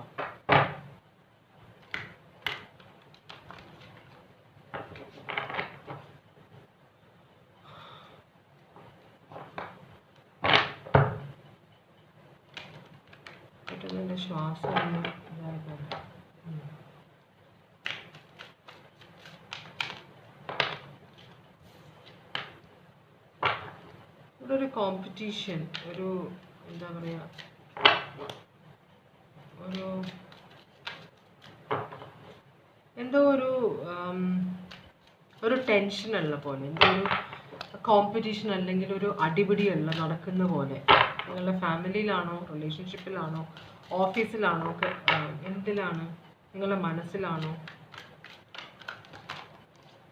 പെട്ടെന്ന് ശ്വാസം ഇവിടെ ഒരു കോമ്പറ്റീഷൻ, ഒരു എന്താ പറയുക, എന്തോ ഒരു ടെൻഷനുള്ള പോലെ, എന്തോ ഒരു കോമ്പറ്റീഷൻ അല്ലെങ്കിൽ ഒരു അടിപിടിയുള്ള നടക്കുന്ന പോലെ. നിങ്ങളുടെ ഫാമിലിയിലാണോ, റിലേഷൻഷിപ്പിലാണോ, ഓഫീസിലാണോ, എന്തിലാണ്? നിങ്ങളുടെ മനസ്സിലാണോ?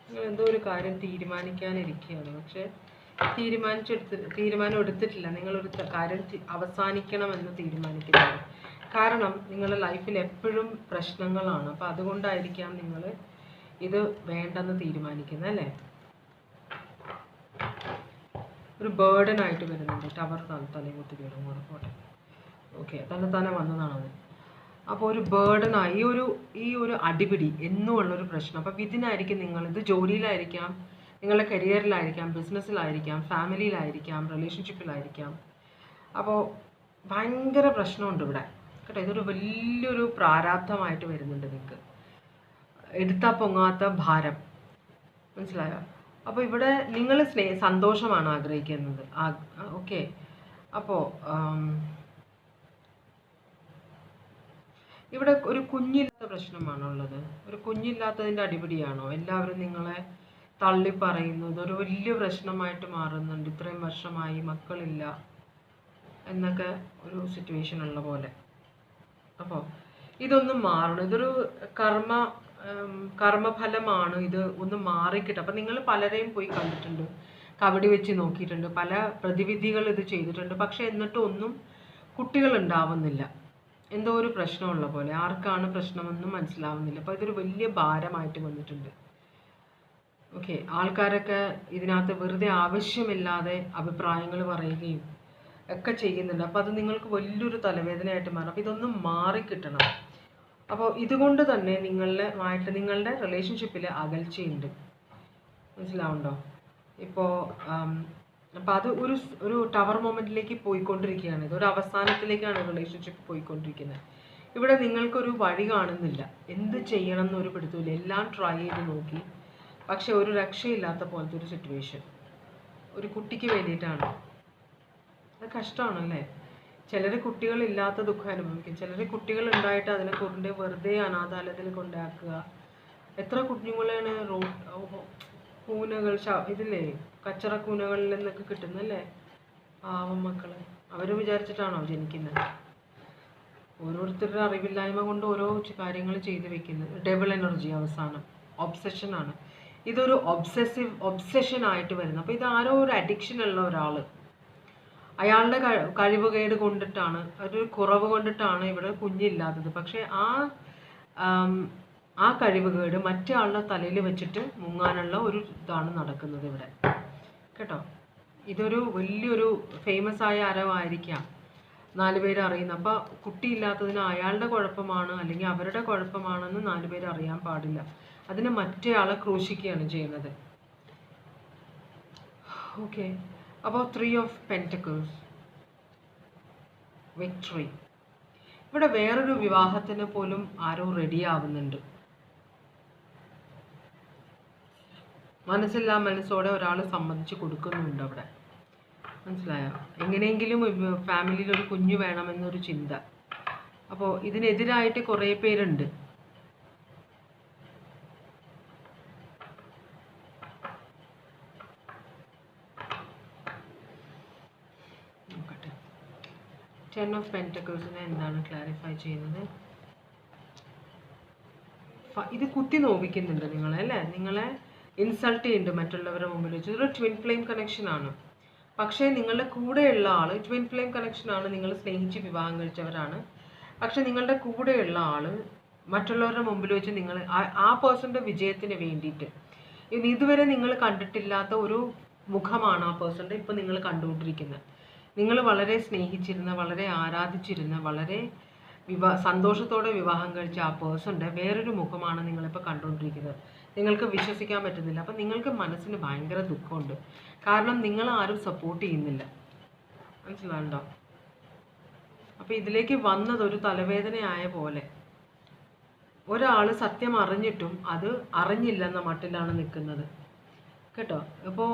നിങ്ങൾ എന്തോ ഒരു കാര്യം തീരുമാനിക്കാനിരിക്കുകയാണ്, പക്ഷെ തീരുമാനം എടുത്തിട്ടില്ല. നിങ്ങളൊരു കാര്യം അവസാനിക്കണമെന്ന് തീരുമാനിക്കുന്നത്. കാരണം നിങ്ങളുടെ ലൈഫിൽ എപ്പോഴും പ്രശ്നങ്ങളാണ്. അപ്പോൾ അതുകൊണ്ടായിരിക്കാം നിങ്ങൾ ഇത് വേണ്ടെന്ന് തീരുമാനിക്കുന്നത് അല്ലേ? ഒരു ബേർഡനായിട്ട് വരുന്നുണ്ട്. ടവർ തലകുത്തി വീടും ഉറപ്പോട്ടെ. ഓക്കെ, തന്നെ വന്നതാണത്. അപ്പോൾ ഒരു ബേർഡനായി ഈ ഒരു അടിപിടി എന്നുമുള്ളൊരു പ്രശ്നം. അപ്പോൾ ഇതിനായിരിക്കും ഇത് ജോലിയിലായിരിക്കാം, നിങ്ങളുടെ കരിയറിലായിരിക്കാം, ബിസിനസ്സിലായിരിക്കാം, ഫാമിലിയിലായിരിക്കാം, റിലേഷൻഷിപ്പിലായിരിക്കാം. അപ്പോൾ ഭയങ്കര പ്രശ്നമുണ്ട് ഇവിടെ കേട്ടോ. ഇതൊരു വലിയൊരു പ്രാരാബ്ധമായിട്ട് വരുന്നുണ്ട് നിങ്ങൾക്ക്. എടുത്താൽ പൊങ്ങാത്ത ഭാരം, മനസ്സിലായോ? അപ്പോൾ ഇവിടെ നിങ്ങൾ സന്തോഷമാണ് ആഗ്രഹിക്കുന്നത്. ഓക്കെ. അപ്പോൾ ഇവിടെ ഒരു കുഞ്ഞില്ലാത്ത പ്രശ്നമാണുള്ളത്. ഒരു കുഞ്ഞില്ലാത്തതിൻ്റെ അടിപിടിയാണോ? എല്ലാവരും നിങ്ങളെ തള്ളി പറയുന്നു, ഇതൊരു വലിയ പ്രശ്നമായിട്ട് മാറുന്നുണ്ട്, ഇത്രയും വർഷമായി മക്കളില്ല എന്നൊക്കെ ഒരു സിറ്റുവേഷൻ ഉള്ള പോലെ. അപ്പോൾ ഇതൊന്നും മാറണം. ഇതൊരു കർമ്മഫലമാണ്. ഇത് ഒന്ന് മാറിക്കിട്ടും. അപ്പം നിങ്ങൾ പലരെയും പോയി കണ്ടിട്ടുണ്ട്, കബഡി വെച്ച് നോക്കിയിട്ടുണ്ട്, പല പ്രതിവിധികൾ ഇത് ചെയ്തിട്ടുണ്ട്. പക്ഷെ എന്നിട്ടും ഒന്നും കുട്ടികൾ ഉണ്ടാവുന്നില്ല. എന്തോ ഒരു പ്രശ്നമുള്ള പോലെ. ആർക്കാണ് പ്രശ്നമെന്നും മനസ്സിലാവുന്നില്ല. അപ്പോൾ ഇതൊരു വലിയ ഭാരമായിട്ട് വന്നിട്ടുണ്ട്. ഓക്കെ. ആൾക്കാരൊക്കെ ഇതിനകത്ത് വെറുതെ ആവശ്യമില്ലാതെ അഭിപ്രായങ്ങൾ പറയുകയും ഒക്കെ ചെയ്യുന്നുണ്ട്. അപ്പോൾ അത് നിങ്ങൾക്ക് വലിയൊരു തലവേദനയായിട്ട് മാറും. അപ്പോൾ ഇതൊന്നും മാറിക്കിട്ടണം. അപ്പോൾ ഇതുകൊണ്ട് തന്നെ നിങ്ങളുടെ റിലേഷൻഷിപ്പിൽ അകൽച്ചയുണ്ട്. മനസ്സിലാവുണ്ടോ? ഇപ്പോൾ അപ്പോൾ അത് ഒരു ടവർ മൊമെൻറ്റിലേക്ക് പോയിക്കൊണ്ടിരിക്കുകയാണ്. ഇതൊരു അവസാനത്തിലേക്കാണ് റിലേഷൻഷിപ്പ് പോയിക്കൊണ്ടിരിക്കുന്നത്. ഇവിടെ നിങ്ങൾക്കൊരു വഴി കാണുന്നില്ല. എന്ത് ചെയ്യണം എന്നൊരു പിടുത്തമില്ല. എല്ലാം ട്രൈ ചെയ്ത് നോക്കി, പക്ഷെ ഒരു രക്ഷയില്ലാത്ത പോലത്തെ ഒരു സിറ്റുവേഷൻ. ഒരു കുട്ടിക്ക് വേണ്ടിയിട്ടാണ്. അത് കഷ്ടമാണല്ലേ? ചിലർ കുട്ടികളില്ലാത്ത ദുഃഖം അനുഭവിക്കും. ചിലർ കുട്ടികൾ ഉണ്ടായിട്ട് അതിനെ കൊണ്ട് വെറുതെ അനാഥാലയത്തിൽ കൊണ്ടാക്കുക. എത്ര കുഞ്ഞുങ്ങളാണ് കൂനകൾ ഇതില്ലേ, കച്ചറ കൂനകളിൽ നിന്നൊക്കെ കിട്ടുന്നല്ലേ പാവം മക്കൾ. അവർ വിചാരിച്ചിട്ടാണോ ജനിക്കുന്നത്? ഓരോരുത്തരുടെ അറിവില്ലായ്മ കൊണ്ട് ഓരോ കാര്യങ്ങൾ ചെയ്തു വെക്കുന്നത്. ഡബിൾ എനർജി അവസാനം ഒബ്സെഷനാണ്. ഇതൊരു ഒബ്സെഷനായിട്ട് വരുന്നത്. അപ്പോൾ ഇത് ആരോ ഒരു അഡിക്ഷൻ ഉള്ള ഒരാൾ, അയാളുടെ കഴിവുകേട് കൊണ്ടിട്ടാണ്, ഒരു കുറവ് കൊണ്ടിട്ടാണ് ഇവിടെ കുഞ്ഞില്ലാത്തത്. പക്ഷെ ആ കഴിവുകേട് മറ്റേ ആളുടെ തലയിൽ വെച്ചിട്ട് മുങ്ങാനുള്ള ഒരു ഇതാണ് നടക്കുന്നത് ഇവിടെ, കേട്ടോ. ഇതൊരു വലിയൊരു ഫേമസ് ആയ ആരവായിരിക്കാം, 4 പേര് അറിയുന്ന. അപ്പോൾ കുട്ടിയില്ലാത്തതിന് അയാളുടെ കുഴപ്പമാണ് അല്ലെങ്കിൽ അവരുടെ കുഴപ്പമാണെന്ന് 4 പേര് അറിയാൻ പാടില്ല. അതിന് മറ്റേ ആളെ ക്രൂശിക്കുകയാണ് ചെയ്യുന്നത്. ഓക്കെ. അപ്പോൾ 3 of Pentacles, വിക്ടറി. ഇവിടെ വേറൊരു വിവാഹത്തിന് പോലും ആരോ റെഡി ആവുന്നുണ്ട്. മനസ്സില്ലാ മനസ്സോടെ ഒരാൾ സമ്മതിച്ച് കൊടുക്കുന്നുണ്ട് അവിടെ. മനസ്സിലായോ? എങ്ങനെയെങ്കിലും ഫാമിലിയിൽ ഒരു കുഞ്ഞു വേണമെന്നൊരു ചിന്ത. അപ്പോൾ ഇതിനെതിരായിട്ട് കുറേ പേരുണ്ട്. നോക്കട്ടെ, 10 of Pentacles എന്താണ് ക്ലാരിഫൈ ചെയ്യുന്നത്? ഇത് കുത്തി നോവിക്കുന്നുണ്ട് നിങ്ങളെ, അല്ലേ? നിങ്ങളെ ഇൻസൾട്ട് ചെയ്യുന്നുണ്ട് മറ്റുള്ളവരുടെ മുമ്പിൽ വെച്ച്. ഇതൊരു ട്വിൻ ഫ്ലെയിം കണക്ഷൻ ആണ്. പക്ഷേ നിങ്ങളുടെ കൂടെയുള്ള ആൾ ട്വിൻ ഫ്ലെയിം കണക്ഷൻ ആണ്. നിങ്ങൾ സ്നേഹിച്ച് വിവാഹം കഴിച്ചവരാണ്. പക്ഷെ നിങ്ങളുടെ കൂടെയുള്ള ആൾ മറ്റുള്ളവരുടെ മുമ്പിൽ വെച്ച് നിങ്ങൾ ആ പേഴ്സൻ്റെ വിജയത്തിന് വേണ്ടിയിട്ട് ഇതുവരെ നിങ്ങൾ കണ്ടിട്ടില്ലാത്ത ഒരു മുഖമാണ് ആ പേഴ്സൻ്റെ ഇപ്പോൾ നിങ്ങൾ കണ്ടുകൊണ്ടിരിക്കുന്നത്. നിങ്ങൾ വളരെ സ്നേഹിച്ചിരുന്ന, വളരെ ആരാധിച്ചിരുന്ന, വളരെ സന്തോഷത്തോടെ വിവാഹം കഴിച്ച ആ പേഴ്സൻ്റെ വേറൊരു മുഖമാണ് നിങ്ങളിപ്പോൾ കണ്ടുകൊണ്ടിരിക്കുന്നത്. നിങ്ങൾക്ക് വിശ്വസിക്കാൻ പറ്റുന്നില്ല. അപ്പം നിങ്ങൾക്ക് മനസ്സിന് ഭയങ്കര ദുഃഖമുണ്ട്. കാരണം നിങ്ങൾ ആരും സപ്പോർട്ട് ചെയ്യുന്നില്ല. മനസ്സിലാണ്ടോ? അപ്പോൾ ഇതിലേക്ക് വന്നത് ഒരു തലവേദനയായ പോലെ. ഒരാൾ സത്യം അറിഞ്ഞിട്ടും അത് അറിഞ്ഞില്ലെന്ന മട്ടിലാണ് നിൽക്കുന്നത്, കേട്ടോ. അപ്പോൾ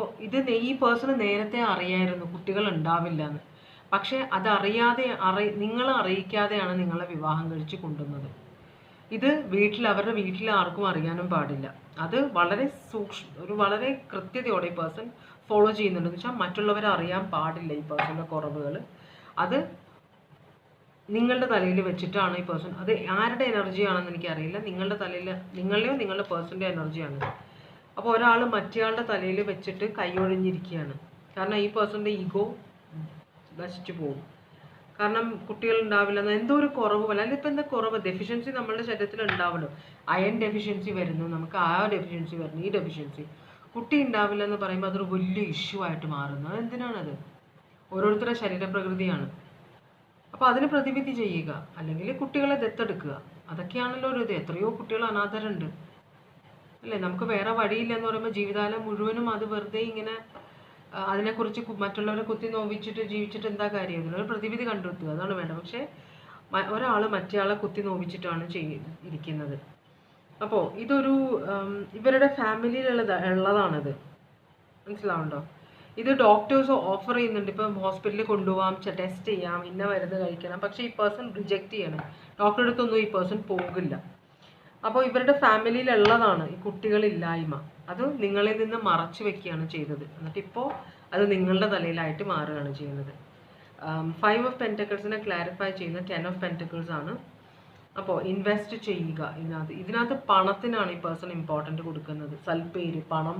ഈ പേഴ്സണ് നേരത്തെ അറിയായിരുന്നു കുട്ടികൾ ഉണ്ടാവില്ല എന്ന്. പക്ഷേ അതറിയാതെ നിങ്ങളെ അറിയിക്കാതെയാണ് നിങ്ങളെ വിവാഹം കഴിച്ച് കൊണ്ടുവന്നത്. ഇത് അവരുടെ വീട്ടിൽ ആർക്കും അറിയാനും പാടില്ല. അത് വളരെ വളരെ കൃത്യതയോടെ ഈ പേഴ്സൺ ഫോളോ ചെയ്യുന്നുണ്ടെന്ന് വെച്ചാൽ മറ്റുള്ളവരെ അറിയാൻ പാടില്ല ഈ പേഴ്സൻ്റെ കുറവുകൾ. അത് നിങ്ങളുടെ തലയിൽ വെച്ചിട്ടാണ് ഈ പേഴ്സൺ. അത് ആരുടെ എനർജിയാണെന്ന് എനിക്കറിയില്ല. നിങ്ങളുടെ തലയിൽ, നിങ്ങളുടെയോ നിങ്ങളുടെ പേഴ്സൻ്റെ എനർജിയാണ്. അപ്പോൾ ഒരാൾ മറ്റേയാളുടെ തലയിൽ വെച്ചിട്ട് കൈയൊഴിഞ്ഞിരിക്കുകയാണ്. കാരണം ഈ പേഴ്സൻ്റെ ഈഗോ നശിച്ചു പോകും. കാരണം കുട്ടികൾ ഉണ്ടാവില്ല, എന്തോ ഒരു കുറവ് പോലെ. അല്ലെങ്കിൽ ഇപ്പം എന്താ കുറവ്, ഡെഫിഷ്യൻസി നമ്മളുടെ ശരീരത്തിൽ ഉണ്ടാവണം. അയൺ ഡെഫിഷ്യൻസി വരുന്നു, നമുക്ക് ആ ഡെഫിഷ്യൻസി വരുന്നു, ഈ ഡെഫിഷ്യൻസി. കുട്ടി ഉണ്ടാവില്ല എന്ന് പറയുമ്പോൾ അതൊരു വലിയ ഇഷ്യൂ ആയിട്ട് മാറുന്നു. അതെന്തിനാണത്? ഓരോരുത്തരുടെ ശരീരപ്രകൃതിയാണ്. അപ്പോൾ അതിന് പ്രതിവിധി ചെയ്യുക, അല്ലെങ്കിൽ കുട്ടികളെ ദത്തെടുക്കുക. അതൊക്കെയാണല്ലോ ഒരു ഇത്. എത്രയോ കുട്ടികൾ അനാഥരുണ്ട്, അല്ലേ? നമുക്ക് വേറെ വഴിയില്ല എന്ന് പറയുമ്പോൾ ജീവിതകാലം മുഴുവനും അത് വെറുതെ ഇങ്ങനെ അതിനെക്കുറിച്ച് മറ്റുള്ളവരെ കുത്തി നോവിച്ചിട്ട് ജീവിച്ചിട്ട് എന്താ കാര്യം? ഇതിനൊരു പ്രതിവിധി കണ്ടെത്തുക, അതാണ് വേണ്ടത്. പക്ഷേ ഒരാൾ മറ്റേയാളെ കുത്തി നോവിച്ചിട്ടാണ് ഇരിക്കുന്നത്. അപ്പോൾ ഇതൊരു ഇവരുടെ ഫാമിലിയിലുള്ളതാണിത്. മനസ്സിലാവുണ്ടോ? ഇത് ഡോക്ടേഴ്സ് ഓഫർ ചെയ്യുന്നുണ്ട്. ഇപ്പം ഹോസ്പിറ്റലിൽ കൊണ്ടുപോകാം, ടെസ്റ്റ് ചെയ്യാം, ഇന്ന മരുന്ന് കഴിക്കണം. പക്ഷേ ഈ പേഴ്സൺ റിജക്റ്റ് ചെയ്യണം. ഡോക്ടറുടെ അടുത്തൊന്നും ഈ പേഴ്സൺ പോകില്ല. അപ്പോൾ ഇവരുടെ ഫാമിലിയിലുള്ളതാണ് ഈ കുട്ടികളില്ലായ്മ. അത് നിങ്ങളിൽ നിന്ന് മറച്ചു വെക്കുകയാണ് ചെയ്തത്. എന്നിട്ട് ഇപ്പോൾ അത് നിങ്ങളുടെ തലയിലായിട്ട് മാറുകയാണ് ചെയ്യുന്നത്. 5 ഓഫ് പെൻറ്റക്കിൾസിനെ ക്ലാരിഫൈ ചെയ്യുന്ന 10 ഓഫ് പെൻറ്റക്കിൾസ് ആണ്. അപ്പോൾ ഇൻവെസ്റ്റ് ചെയ്യുക ഇതിനകത്ത് പണത്തിനാണ് ഈ പേഴ്സൺ ഇമ്പോർട്ടൻറ്റ് കൊടുക്കുന്നത്. സൽപ്പേര്, പണം.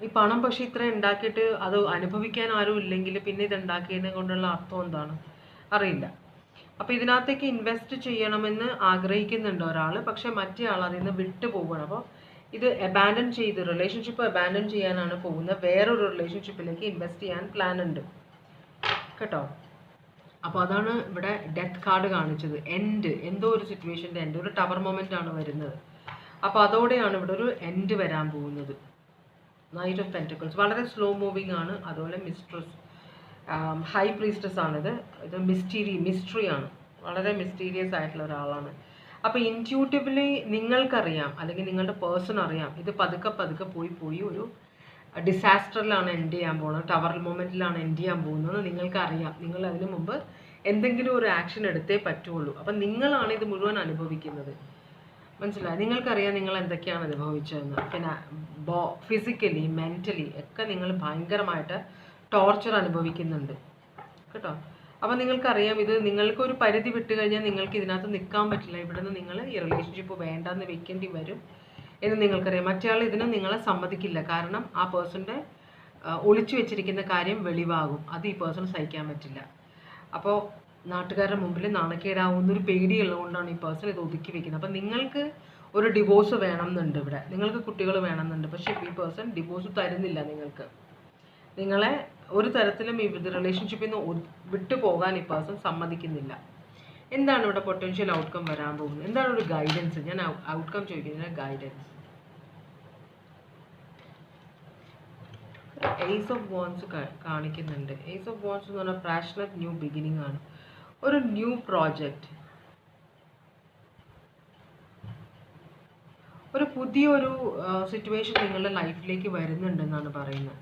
ഈ പണം പക്ഷേ ഇത്ര ഉണ്ടാക്കിയിട്ട് അത് അനുഭവിക്കാൻ ആരും ഇല്ലെങ്കിൽ പിന്നെ ഇത് ഉണ്ടാക്കിയതിനെ കൊണ്ടുള്ള അർത്ഥം എന്താണ് അറിയില്ല. അപ്പോൾ ഇതിനകത്തേക്ക് ഇൻവെസ്റ്റ് ചെയ്യണമെന്ന് ആഗ്രഹിക്കുന്നുണ്ട് ഒരാൾ, പക്ഷെ മറ്റേ ആൾ അതിൽ നിന്ന് വിട്ടു പോവുകയാണ്. അപ്പോൾ ഇത് അബാൻഡൻ ചെയ്ത് റിലേഷൻഷിപ്പ് അബാൻഡൻ ചെയ്യാനാണ് പോകുന്നത്. വേറൊരു റിലേഷൻഷിപ്പിലേക്ക് ഇൻവെസ്റ്റ് ചെയ്യാൻ പ്ലാൻ ഉണ്ട് കേട്ടോ. അപ്പോൾ അതാണ് ഇവിടെ ഡെത്ത് കാർഡ് കാണിച്ചത്. എന്തോ ഒരു സിറ്റുവേഷൻ്റെ എൻഡ്, ഒരു ടവർ മൊമെൻ്റ് ആണ് വരുന്നത്. അപ്പോൾ അതോടെയാണ് ഇവിടെ ഒരു എൻഡ് വരാൻ പോകുന്നത്. നൈറ്റ് ഓഫ് പെൻറ്റക്കിൾസ് വളരെ സ്ലോ മൂവിങ് ആണ്. അതുപോലെ മിസ്ട്രസ്, ഹൈ പ്രീസ്റ്റസ് ആണിത്. ഇത് മിസ്റ്ററി ആണ്. വളരെ മിസ്റ്റീരിയസ് ആയിട്ടുള്ള ഒരാളാണ്. അപ്പോൾ ഇൻറ്റ്യൂട്ടീവ്ലി നിങ്ങൾക്കറിയാം, അല്ലെങ്കിൽ നിങ്ങളുടെ പേഴ്സൺ അറിയാം, ഇത് പതുക്കെ പോയി ഒരു ഡിസാസ്റ്ററിലാണ് എൻഡ് ചെയ്യാൻ പോകുന്നത്, ടവർ മൊമെൻറ്റിലാണ് എൻഡ് ചെയ്യാൻ പോകുന്നത്. നിങ്ങൾക്കറിയാം, നിങ്ങൾ അതിന് മുമ്പ് എന്തെങ്കിലും ഒരു ആക്ഷൻ എടുത്തേ പറ്റുള്ളൂ. അപ്പം നിങ്ങളാണ് ഇത് മുഴുവൻ അനുഭവിക്കുന്നത്. മനസ്സിലായി? നിങ്ങൾക്കറിയാം നിങ്ങൾ എന്തൊക്കെയാണ് അനുഭവിച്ചതെന്ന്. പിന്നെ ഫിസിക്കലി മെൻ്റലി ഒക്കെ നിങ്ങൾ ഭയങ്കരമായിട്ട് ടോർച്ചർ അനുഭവിക്കുന്നുണ്ട് കേട്ടോ. അപ്പോൾ നിങ്ങൾക്കറിയാം, ഇത് നിങ്ങൾക്കൊരു പരിധി വിട്ട് കഴിഞ്ഞാൽ നിങ്ങൾക്ക് ഇതിനകത്ത് നിൽക്കാൻ പറ്റില്ല. ഇവിടെ നിന്ന് നിങ്ങൾ ഈ റിലേഷൻഷിപ്പ് വേണ്ടെന്ന് വെക്കേണ്ടി വരും എന്ന് നിങ്ങൾക്കറിയാം. മറ്റേയാൾ ഇതിന് നിങ്ങളെ സമ്മതിക്കില്ല. കാരണം ആ പേഴ്സൻ്റെ ഒളിച്ചു വെച്ചിരിക്കുന്ന കാര്യം വെളിവാകും. അത് ഈ പേഴ്സൺ സഹിക്കാൻ പറ്റില്ല. അപ്പോൾ നാട്ടുകാരുടെ മുമ്പിൽ നാണക്കേടാവുന്നൊരു പേടിയുള്ളതുകൊണ്ടാണ് ഈ പേഴ്സൺ ഇത് ഒതുക്കി വെക്കുന്നത്. അപ്പം നിങ്ങൾക്ക് ഒരു ഡിവോഴ്സ് വേണമെന്നുണ്ട് ഇവിടെ, നിങ്ങൾക്ക് കുട്ടികൾ വേണമെന്നുണ്ട്. പക്ഷേ ഈ പേഴ്സൺ ഡിവോഴ്സ് തരുന്നില്ല നിങ്ങൾക്ക്. നിങ്ങളെ ഒരു തരത്തിലും ഈ റിലേഷൻഷിപ്പിൽ നിന്ന് വിട്ടു പോകാൻ ഈ പേഴ്സൺ സമ്മതിക്കുന്നില്ല. എന്താണ് ഇവിടെ പൊട്ടൻഷ്യൽ ഔട്ട്കം വരാൻ പോകുന്നത്? എന്താണ് ഒരു ഗൈഡൻസ്? ഞാൻ ഔട്ട്കം ചോദിക്കുന്നത് ഗൈഡൻസ്. ഏസ് ഓഫ് വാൻഡ്സ് കാണിക്കുന്നുണ്ട്. ഏസ് ഓഫ് വാൻഡ്സ് എന്ന് പറഞ്ഞാൽ പാഷനറ്റ് ന്യൂ ബിഗിനിങ് ആണ്. ഒരു ന്യൂ പ്രോജക്റ്റ്, ഒരു പുതിയൊരു സിറ്റുവേഷൻ നിങ്ങളുടെ ലൈഫിലേക്ക് വരുന്നുണ്ടെന്നാണ് പറയുന്നത്.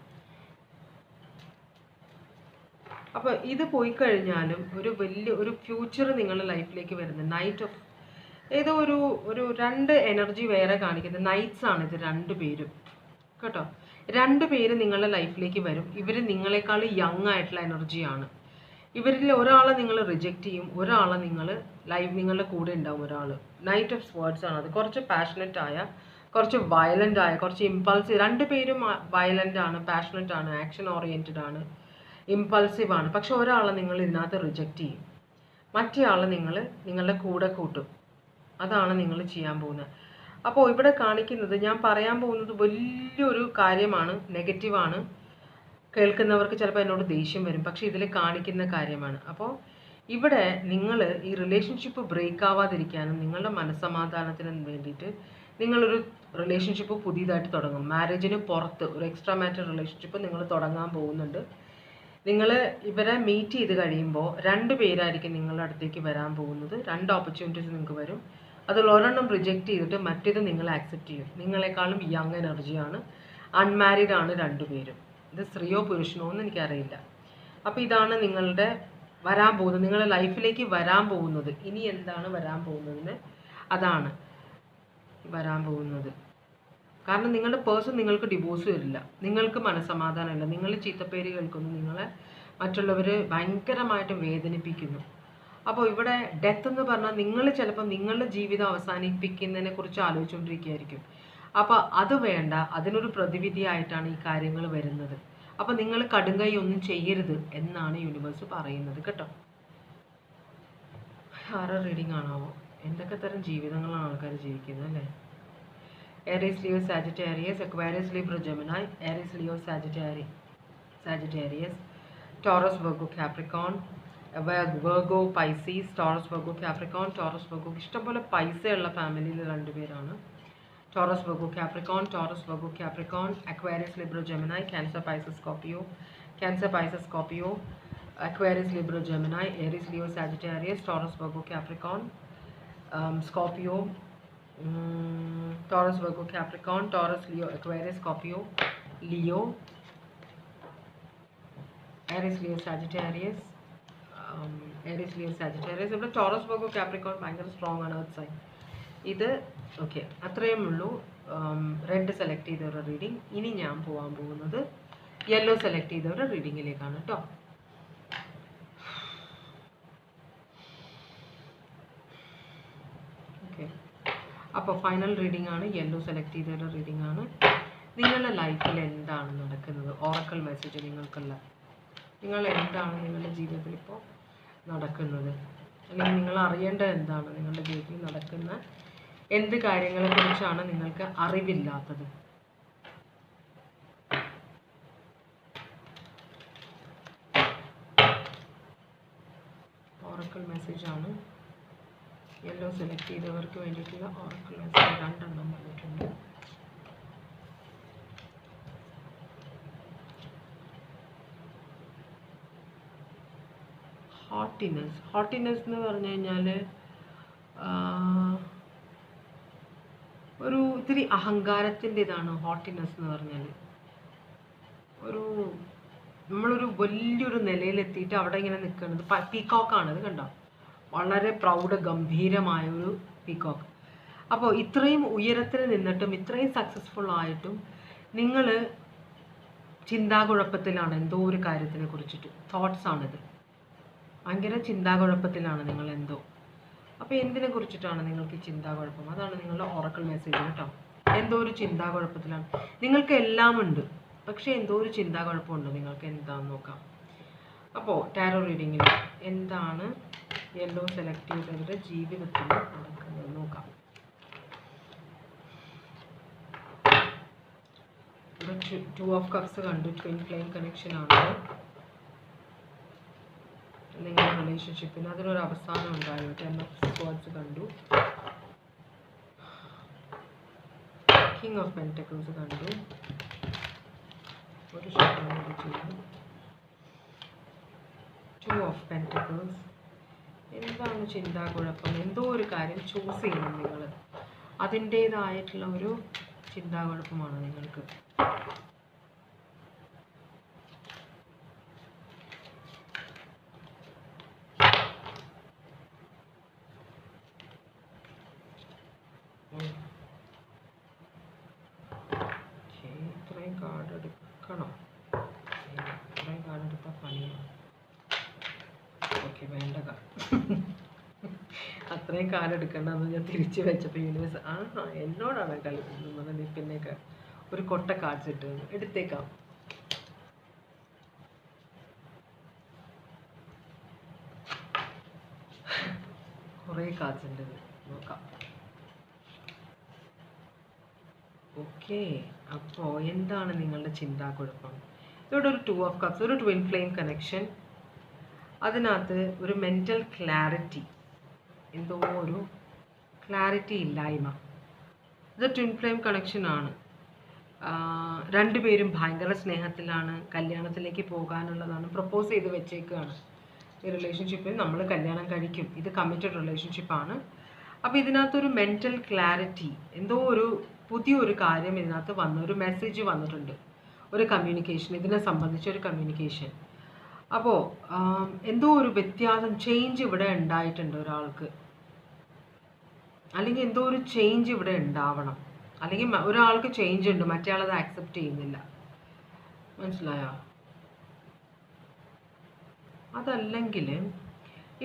അപ്പോൾ ഇത് പോയി കഴിഞ്ഞാലും ഒരു ഫ്യൂച്ചർ നിങ്ങളുടെ ലൈഫിലേക്ക് വരുന്നത്. നൈറ്റ് ഓഫ് ഏതോ ഒരു രണ്ട് എനർജി വേറെ കാണിക്കുന്നത്. നൈറ്റ്സ് ആണ് ഇത് രണ്ടുപേരും കേട്ടോ. രണ്ടുപേര് നിങ്ങളുടെ ലൈഫിലേക്ക് വരും. ഇവർ നിങ്ങളെക്കാൾ യങ് ആയിട്ടുള്ള എനർജിയാണ്. ഇവരിൽ ഒരാളെ നിങ്ങൾ റിജക്റ്റ് ചെയ്യും, ഒരാളെ നിങ്ങളുടെ കൂടെ ഉണ്ടാവും ഒരാൾ. നൈറ്റ് ഓഫ് സ്വേർഡ്സ് ആണ് അത്. കുറച്ച് പാഷനറ്റ് ആയ, കുറച്ച് വയലൻ്റ് ആയ, കുറച്ച് ഇമ്പൾസീവ്. രണ്ടുപേരും വയലൻ്റ് ആണ്, പാഷനറ്റ് ആണ്, ആക്ഷൻ ഓറിയൻറ്റഡ് ആണ്, ഇമ്പൾസീവ് ആണ്. പക്ഷെ ഒരാളെ നിങ്ങൾ ഇതിനകത്ത് റിജക്റ്റ് ചെയ്യും, മറ്റേ ആളെ നിങ്ങളുടെ കൂടെ കൂട്ടും. അതാണ് നിങ്ങൾ ചെയ്യാൻ പോകുന്നത്. അപ്പോൾ ഇവിടെ കാണിക്കുന്നത്, ഞാൻ പറയാൻ പോകുന്നത് വലിയൊരു കാര്യമാണ്, നെഗറ്റീവാണ്. കേൾക്കുന്നവർക്ക് ചിലപ്പോൾ എന്നോട് ദേഷ്യം വരും, പക്ഷേ ഇതിൽ കാണിക്കുന്ന കാര്യമാണ്. അപ്പോൾ ഇവിടെ നിങ്ങൾ ഈ റിലേഷൻഷിപ്പ് ബ്രേക്ക് ആവാതിരിക്കാനും നിങ്ങളുടെ മനസ്സമാധാനത്തിനും വേണ്ടിയിട്ട് നിങ്ങളൊരു റിലേഷൻഷിപ്പ് പുതിയതായിട്ട് തുടങ്ങും. മാരേജിന് പുറത്ത് ഒരു എക്സ്ട്രാ മാരിറ്റൽ റിലേഷൻഷിപ്പ് നിങ്ങൾ തുടങ്ങാൻ പോകുന്നുണ്ട്. നിങ്ങൾ ഇവരെ മീറ്റ് ചെയ്ത് കഴിയുമ്പോൾ രണ്ട് പേരായിരിക്കും നിങ്ങളുടെ അടുത്തേക്ക് വരാൻ പോകുന്നത്. രണ്ട് ഓപ്പർച്യൂണിറ്റീസ് നിങ്ങൾക്ക് വരും. അതിൽ ഒരെണ്ണം റിജക്റ്റ് ചെയ്തിട്ട് മറ്റേത് നിങ്ങൾ ആക്സെപ്റ്റ് ചെയ്യും. നിങ്ങളെക്കാളും യങ് എനർജിയാണ്, അൺമാരീഡ് ആണ് രണ്ടുപേരും. ഇത് സ്ത്രീയോ പുരുഷനോ എന്ന് എനിക്കറിയില്ല. അപ്പോൾ ഇതാണ് നിങ്ങളുടെ വരാൻ പോകുന്നത്, നിങ്ങളുടെ ലൈഫിലേക്ക് വരാൻ പോകുന്നത്. ഇനി എന്താണ് വരാൻ പോകുന്നതിന് അതാണ് വരാൻ പോകുന്നത്. കാരണം നിങ്ങളുടെ പേഴ്സൺ നിങ്ങൾക്ക് ഡിവോഴ്സ് വരില്ല, നിങ്ങൾക്ക് മനസ്സമാധാനമില്ല, നിങ്ങൾ ചീത്തപ്പേര് കേൾക്കുന്നു, നിങ്ങളെ മറ്റുള്ളവർ ഭയങ്കരമായിട്ട് വേദനിപ്പിക്കുന്നു. അപ്പോൾ ഇവിടെ ഡെത്ത് എന്ന് പറഞ്ഞാൽ നിങ്ങൾ ചിലപ്പോൾ നിങ്ങളുടെ ജീവിതം അവസാനിപ്പിക്കുന്നതിനെ കുറിച്ച് ആലോചിച്ചുകൊണ്ടിരിക്കുകയായിരിക്കും. അപ്പോൾ അത് വേണ്ട, അതിനൊരു പ്രതിവിധിയായിട്ടാണ് ഈ കാര്യങ്ങൾ വരുന്നത്. അപ്പോൾ നിങ്ങൾ കടുങ്കൈ ഒന്നും ചെയ്യരുത് എന്നാണ് യൂണിവേഴ്സ് പറയുന്നത് കേട്ടോ. ആരാ റീഡിങ് ആണാവോ? എന്തൊക്കെ തരം ജീവിതങ്ങളാണ് ആൾക്കാർ ജീവിക്കുന്നത് അല്ലേ? Aries, Leo, Sagittarius, Aquarius, Libra, Gemini, Aries, Leo, Sagittarius, Taurus, Virgo, Capricorn, Virgo, Pisces, Taurus, Virgo, Capricorn, Taurus, Virgo. ഇഷ്ടംപോലെ പൈസയുള്ള ഫാമിലിയിൽ രണ്ടുപേരാണ്. Taurus, Virgo, Capricorn, Taurus, Virgo, Capricorn, Aquarius, Libra, Gemini, Cancer, Pisces, Scorpio, Cancer, Pisces, Scorpio, Aquarius, Libra, Gemini, Aries, Leo, Sagittarius, Taurus, Virgo, Capricorn, Scorpio, Taurus, Virgo, Capricorn, Taurus, Leo, Aquarius, Scorpio, Leo, Aries Leo Sagittarius, Aries Leo Sagittarius. ഇവിടെ ടോറസ് വെർഗോ കാപ്രിക്കോൺ ഭയങ്കര സ്ട്രോങ് ആണ് എർത്ത് സൈൻ. ഇത് ഓക്കെ, അത്രയും ഉള്ളൂ റെഡ് സെലക്ട് ചെയ്തവരുടെ റീഡിങ്. ഇനി ഞാൻ പോകാൻ പോകുന്നത് യെല്ലോ സെലക്ട് ചെയ്തവരുടെ റീഡിങ്ങിലേക്കാണ് കേട്ടോ. ഓക്കെ, അപ്പോൾ ഫൈനൽ റീഡിംഗ് ആണ്, യെല്ലോ സെലക്ട് ചെയ്തവരുടെ റീഡിംഗ് ആണ്. നിങ്ങളുടെ ലൈഫിൽ എന്താണ് നടക്കുന്നത്? ഓറക്കൽ മെസ്സേജ് നിങ്ങൾക്കുള്ള, നിങ്ങൾ എന്താണ് നിങ്ങളുടെ ജീവിതത്തിൽ ഇപ്പോൾ നടക്കുന്നത്, അല്ലെങ്കിൽ നിങ്ങൾ അറിയേണ്ടത് എന്താണ്? നിങ്ങളുടെ ജീവിതത്തിൽ നടക്കുന്ന എന്ത് കാര്യങ്ങളെക്കുറിച്ചാണ് നിങ്ങൾക്ക് അറിവില്ലാത്തത്? ഓറക്കൽ മെസ്സേജ് ആണ്. യെല്ലോ സെലക്ട് ചെയ്തവർക്ക് വേണ്ടിയിട്ടുള്ള ഓറക്കൽ മെസ്സേജ് 2 എണ്ണം വന്നിട്ടുണ്ട്. ഹോട്ടിനെസ് എന്ന് പറഞ്ഞു കഴിഞ്ഞാൽ ഒരു ഇത്തിരി അഹങ്കാരത്തിൻ്റെ ഇതാണ് ഹോട്ടിനെസ് എന്ന് പറഞ്ഞാൽ. നമ്മളൊരു വലിയൊരു നിലയിലെത്തിയിട്ട് അവിടെ ഇങ്ങനെ നിൽക്കുന്നത്. പീക്കോക്കാണ്, ഇത് കണ്ടോ, വളരെ പ്രൗഢ ഗംഭീരമായ ഒരു പീക്കോക്ക്. അപ്പോൾ ഇത്രയും ഉയരത്തിൽ നിന്നിട്ടും ഇത്രയും സക്സസ്ഫുൾ ആയിട്ടും നിങ്ങൾ ചിന്താകുഴപ്പത്തിലാണ് എന്തോ ഒരു കാര്യത്തിനെ കുറിച്ചിട്ട്. തോട്ട്സാണിത്, ഭയങ്കര ചിന്താകുഴപ്പത്തിലാണ് നിങ്ങൾ എന്തോ. അപ്പോൾ എന്തിനെ കുറിച്ചിട്ടാണ് നിങ്ങൾക്ക് ഈ ചിന്താകുഴപ്പം? അതാണ് നിങ്ങളുടെ ഓറക്കൽ മെസ്സേജ് കേട്ടോ. എന്തോ ഒരു ചിന്താകുഴപ്പത്തിലാണ്. നിങ്ങൾക്ക് എല്ലാം ഉണ്ട്, പക്ഷേ എന്തോ ഒരു ചിന്താകുഴപ്പമുണ്ട്. നിങ്ങൾക്ക് എന്താണെന്ന് നോക്കാം. അപ്പോൾ ടാരോ റീഡിങ്ങിൽ എന്താണ് യെല്ലോ സെലക്ട് ചെയ്തവരുടെ ജീവിതത്തിൽ നടക്കുന്നത് നോക്കാം. ഇവിടെ 2 ഓഫ് കപ്സ് കണ്ടു, ട്വിൻ ഫ്ലെയിം കണക്ഷൻ ആണ് നിങ്ങളുടെ റിലേഷൻഷിപ്പിന്. അതിനൊരു അവസാനം ഉണ്ടായി. 10 ഓഫ് സ്വർഡ്സ് കണ്ടു, കിങ് ഓഫ് പെന്റക്കിൾസ് കണ്ടു, ഒരു ശതമാനം ചെയ്തു, 2 ഓഫ് പെന്റക്കിൾസ്. എന്താണ് ചിന്താകുഴപ്പം? എന്തോ ഒരു കാര്യം ചൂസ് ചെയ്യണം നിങ്ങൾ. അതിൻ്റേതായിട്ടുള്ള ഒരു ചിന്താകുഴപ്പമാണ് നിങ്ങൾക്ക്. ഇത്രയും കാർഡ് എടുക്കണം, ഇത്രയും കാർഡ് എടുത്താൽ പണിയാണ്. ഓക്കെ, വേണ്ട അത്രയും കാർഡ് എടുക്കേണ്ടതെന്ന് ഞാൻ തിരിച്ച് വെച്ചപ്പോൾ യൂണിവേഴ്സ് എന്നോടാണ് കളിക്കുന്നത്. നീ പിന്നെയൊക്കെ ഒരു കൊട്ട കാർഡ്സ് ഇട്ട് എടുത്തേക്കാം. കുറേ കാർഡ്സ് ഉണ്ട്, നോക്കാം. ഓക്കെ, അപ്പോൾ എന്താണ് നിങ്ങളുടെ ചിന്താകുഴപ്പം? ഇവിടെ ഒരു 2 ഓഫ് കപ്സ്, ഒരു ട്വിൻ ഫ്ലെയിം കണക്ഷൻ. അതിനകത്ത് ഒരു മെൻ്റൽ ക്ലാരിറ്റി, എന്തോ ഒരു ക്ലാരിറ്റി ഇല്ലായ്മ. ഇത് ട്വിൻ ഫ്ലെയിം കണക്ഷനാണ്. രണ്ടുപേരും ഭയങ്കര സ്നേഹത്തിലാണ്, കല്യാണത്തിലേക്ക് പോകാനുള്ളതാണ്, പ്രപ്പോസ് ചെയ്ത് വെച്ചേക്കുകയാണ്. ഈ റിലേഷൻഷിപ്പിൽ നമ്മൾ കല്യാണം കഴിക്കും, ഇത് കമ്മിറ്റഡ് റിലേഷൻഷിപ്പാണ്. അപ്പോൾ ഇതിനകത്തൊരു മെൻ്റൽ ക്ലാരിറ്റി, എന്തോ ഒരു പുതിയൊരു കാര്യം ഇതിനകത്ത് ഒരു മെസ്സേജ് വന്നിട്ടുണ്ട്, ഒരു കമ്മ്യൂണിക്കേഷൻ, ഇതിനെ സംബന്ധിച്ചൊരു കമ്മ്യൂണിക്കേഷൻ. അപ്പോൾ എന്തോ ഒരു വ്യത്യാസം, ചേഞ്ച് ഇവിടെ ഉണ്ടായിട്ടുണ്ട് ഒരാൾക്ക്, അല്ലെങ്കിൽ എന്തോ ഒരു ചേഞ്ച് ഇവിടെ ഉണ്ടാവണം. അല്ലെങ്കിൽ ഒരാൾക്ക് ചേഞ്ച് ഉണ്ട്, മറ്റേ ആളത് ആക്സെപ്റ്റ് ചെയ്യുന്നില്ല. മനസ്സിലായോ? അതല്ലെങ്കിൽ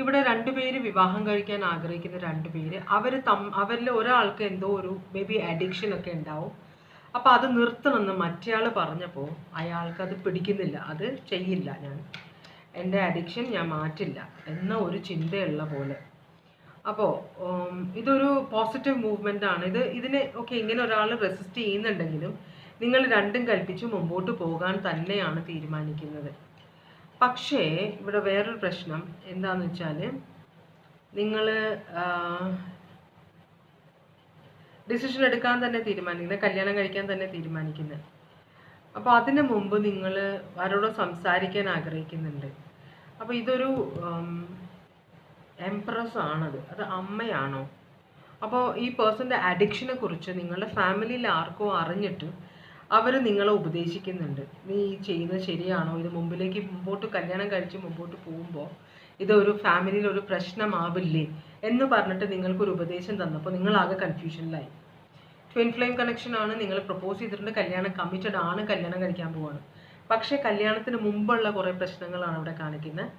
ഇവിടെ 2 പേര് വിവാഹം കഴിക്കാൻ ആഗ്രഹിക്കുന്ന 2 പേര്, അവരിൽ ഒരാൾക്ക് എന്തോ ഒരു മേ ബി അഡിക്ഷൻ ഒക്കെ ഉണ്ടാവും. അപ്പോൾ അത് നിർത്തണമെന്ന് മറ്റേ ആൾ പറഞ്ഞപ്പോൾ അയാൾക്കത് പിടിക്കുന്നില്ല, അത് ചെയ്യില്ല, എൻ്റെ അഡിക്ഷൻ ഞാൻ മാറ്റില്ല എന്ന ഒരു ചിന്തയുള്ള പോലെ. അപ്പോൾ ഇതൊരു പോസിറ്റീവ് മൂവ്മെൻ്റ് ആണ്. ഇതിനെ ഓക്കെ, ഇങ്ങനെ ഒരാൾ റെസിസ്റ്റ് ചെയ്യുന്നുണ്ടെങ്കിലും നിങ്ങൾ രണ്ടും കൽപ്പിച്ച് മുമ്പോട്ട് പോകാൻ തന്നെയാണ് തീരുമാനിക്കുന്നത്. പക്ഷേ ഇവിടെ വേറൊരു പ്രശ്നം എന്താണെന്ന് വെച്ചാൽ, നിങ്ങൾ ഡിസിഷൻ എടുക്കാൻ തന്നെ തീരുമാനിക്കുന്നത്, കല്യാണം കഴിക്കാൻ തന്നെ തീരുമാനിക്കുന്നത്. അപ്പോൾ അതിന് മുമ്പ് നിങ്ങൾ ആരോടോ സംസാരിക്കാൻ ആഗ്രഹിക്കുന്നുണ്ട്. അപ്പോൾ ഇതൊരു എംപ്രസ് ആണത്, അത് അമ്മയാണോ? അപ്പോൾ ഈ പേഴ്സൻ്റെ അഡിക്ഷനെ കുറിച്ച് നിങ്ങളുടെ ഫാമിലിയിൽ ആർക്കോ അറിഞ്ഞിട്ട് അവർ നിങ്ങളെ ഉപദേശിക്കുന്നുണ്ട്, നീ ചെയ്യുന്നത് ശരിയാണോ, ഇത് മുമ്പോട്ട് കല്യാണം കഴിച്ച് മുമ്പോട്ട് പോകുമ്പോൾ ഇതൊരു ഫാമിലിയിൽ ഒരു പ്രശ്നമാവില്ലേ എന്ന് പറഞ്ഞിട്ട് നിങ്ങൾക്കൊരു ഉപദേശം തന്നപ്പോൾ നിങ്ങളാകെ കൺഫ്യൂഷനിലായി. ട്വിൻ ഫ്ലെയിം കണക്ഷൻ ആണ്, നിങ്ങൾ പ്രപ്പോസ് ചെയ്തിട്ടുണ്ട്, കല്യാണം കമ്മിറ്റഡ് ആണ്, കല്യാണം കഴിക്കാൻ പോവാണ്. പക്ഷേ കല്യാണത്തിന് മുമ്പുള്ള കുറേ പ്രശ്നങ്ങളാണ് അവിടെ കാണിക്കുന്നത്.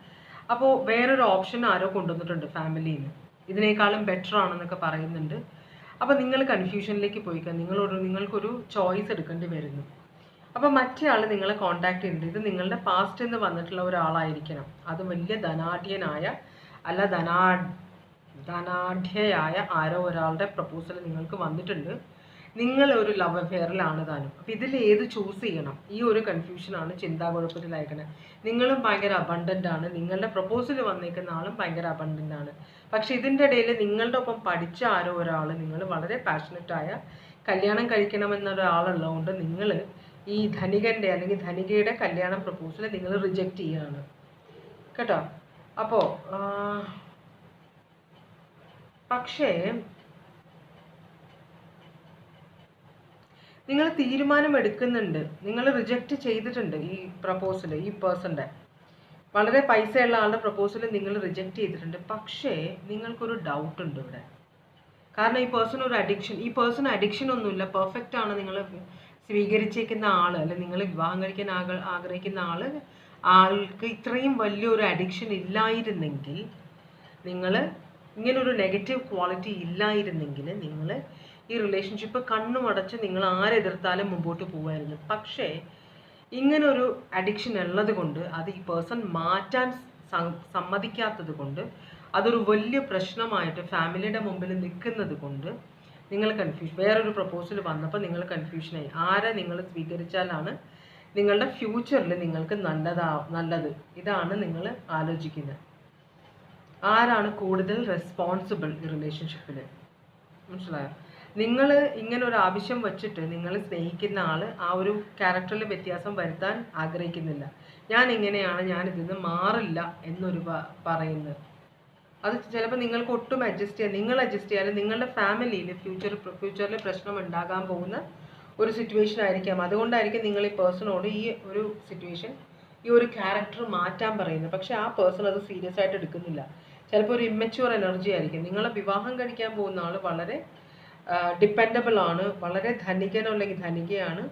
അപ്പോൾ വേറൊരു ഓപ്ഷൻ ആരോ കൊണ്ടുവന്നിട്ടുണ്ട് ഫാമിലിയിൽ നിന്ന്, ഇതിനേക്കാളും ബെറ്റർ ആണെന്നൊക്കെ പറയുന്നുണ്ട്. അപ്പോൾ നിങ്ങൾ കൺഫ്യൂഷനിലേക്ക് പോയിക്കാൻ നിങ്ങൾക്കൊരു ചോയ്സ് എടുക്കേണ്ടി വരുന്നു. അപ്പോൾ മറ്റേ ആൾ നിങ്ങളെ കോൺടാക്ട് ചെയ്യുന്നുണ്ട്, ഇത് നിങ്ങളുടെ പാസ്റ്റ് എന്ന് വന്നിട്ടുള്ള ഒരാളായിരിക്കണം, അത് വലിയ ധനാഢ്യനായ അല്ല ധനാഢ്യയായ ആരോ ഒരാളുടെ പ്രപ്പോസൽ നിങ്ങൾക്ക് വന്നിട്ടുണ്ട്, നിങ്ങൾ ഒരു ലവ് അഫെയറിലാണ് താനും. അപ്പം ഇതിൽ ഏത് ചൂസ് ചെയ്യണം, ഈ ഒരു കൺഫ്യൂഷനാണ് ചിന്താകുഴപ്പത്തിലായിരിക്കുന്നത്. നിങ്ങളും ഭയങ്കര അബണ്ടൻ്റ് ആണ്, നിങ്ങളുടെ പ്രപ്പോസൽ വന്നേക്കുന്ന ആളും ഭയങ്കര അബണ്ടൻ്റ് ആണ്. പക്ഷെ ഇതിൻ്റെ ഇടയിൽ നിങ്ങളുടെ ഒപ്പം പഠിച്ച ആരോ ഒരാൾ, നിങ്ങൾ വളരെ പാഷനറ്റായ കല്യാണം കഴിക്കണമെന്നൊരാളുള്ളതുകൊണ്ട് നിങ്ങൾ ഈ ധനികൻ്റെ അല്ലെങ്കിൽ ധനികയുടെ കല്യാണ പ്രപ്പോസൽ നിങ്ങൾ റിജക്റ്റ് ചെയ്യുകയാണ് കേട്ടോ. അപ്പോൾ പക്ഷേ നിങ്ങൾ തീരുമാനം എടുക്കുന്നുണ്ട്, നിങ്ങൾ റിജക്റ്റ് ചെയ്തിട്ടുണ്ട് ഈ പ്രപ്പോസൽ, ഈ പേഴ്സൻ്റെ വളരെ പൈസയുള്ള ആളുടെ പ്രപ്പോസൽ നിങ്ങൾ റിജക്റ്റ് ചെയ്തിട്ടുണ്ട്. പക്ഷേ നിങ്ങൾക്കൊരു ഡൗട്ട് ഉണ്ട് ഇവിടെ. കാരണം ഈ പേഴ്സൺ ഒരു അഡിക്ഷൻ, ഈ പേഴ്സൺ അഡിക്ഷൻ ഒന്നുമില്ല, പെർഫെക്റ്റ് ആണ്. നിങ്ങൾ സ്വീകരിച്ചേക്കുന്ന ആൾ അല്ലെ നിങ്ങൾ വിവാഹം കഴിക്കാൻ ആഗ്രഹിക്കുന്ന ആൾക്ക് ഇത്രയും വലിയൊരു അഡിക്ഷൻ ഇല്ലായിരുന്നെങ്കിൽ, നിങ്ങൾ ഇങ്ങനൊരു നെഗറ്റീവ് ക്വാളിറ്റി ഇല്ലായിരുന്നെങ്കിൽ നിങ്ങൾ ഈ റിലേഷൻഷിപ്പ് കണ്ണുമടച്ച് നിങ്ങൾ ആരെതിർത്താലും മുമ്പോട്ട് പോകുമായിരുന്നു. പക്ഷേ ഇങ്ങനൊരു അഡിക്ഷൻ ഉള്ളത് കൊണ്ട്, അത് ഈ പേഴ്സൺ മാറ്റാൻ സമ്മതിക്കാത്തത് കൊണ്ട്, അതൊരു വലിയ പ്രശ്നമായിട്ട് ഫാമിലിയുടെ മുമ്പിൽ നിൽക്കുന്നത് കൊണ്ട് നിങ്ങൾ വേറൊരു പ്രപ്പോസൽ വന്നപ്പോൾ നിങ്ങൾ കൺഫ്യൂഷനായി. ആരെ നിങ്ങൾ സ്വീകരിച്ചാലാണ് നിങ്ങളുടെ ഫ്യൂച്ചറിൽ നിങ്ങൾക്ക് നല്ലത്, ഇതാണ് നിങ്ങൾ ആലോചിക്കുന്നത്. ആരാണ് കൂടുതൽ റെസ്പോൺസിബിൾ ഈ റിലേഷൻഷിപ്പിൽ, മനസ്സിലായോ? നിങ്ങൾ ഇങ്ങനെ ഒരു ആവശ്യം വച്ചിട്ട് നിങ്ങൾ സ്നേഹിക്കുന്ന ആൾ ആ ഒരു ക്യാരക്ടറിൽ വ്യത്യാസം വരുത്താൻ ആഗ്രഹിക്കുന്നില്ല. ഞാൻ ഇങ്ങനെയാണ്, ഞാൻ ഇതിന്ന് മാറില്ല എന്നൊരു പറയുന്നത്. അത് ചിലപ്പോൾ നിങ്ങൾക്ക് ഒട്ടും നിങ്ങൾ അഡ്ജസ്റ്റ് ചെയ്യാനും നിങ്ങളുടെ ഫാമിലിയിൽ ഫ്യൂച്ചറിൽ പ്രശ്നം ഉണ്ടാകാൻ പോകുന്ന ഒരു സിറ്റുവേഷൻ ആയിരിക്കാം. അതുകൊണ്ടായിരിക്കും നിങ്ങൾ ഈ പേഴ്സണോട് ഈ ഒരു സിറ്റുവേഷൻ, ഈ ഒരു ക്യാരക്ടർ മാറ്റാൻ പറയുന്നത്. പക്ഷെ ആ പേഴ്സൺ അത് സീരിയസ് ആയിട്ട് എടുക്കുന്നില്ല. ചിലപ്പോൾ ഒരു ഇമ്മച്യൂർ എനർജി ആയിരിക്കും. നിങ്ങളെ വിവാഹം കഴിക്കാൻ പോകുന്ന ആൾ വളരെ ഡിപ്പെൻഡബിൾ ആണ്, വളരെ ധനികനോ അല്ലെങ്കിൽ ധനികയാണ്,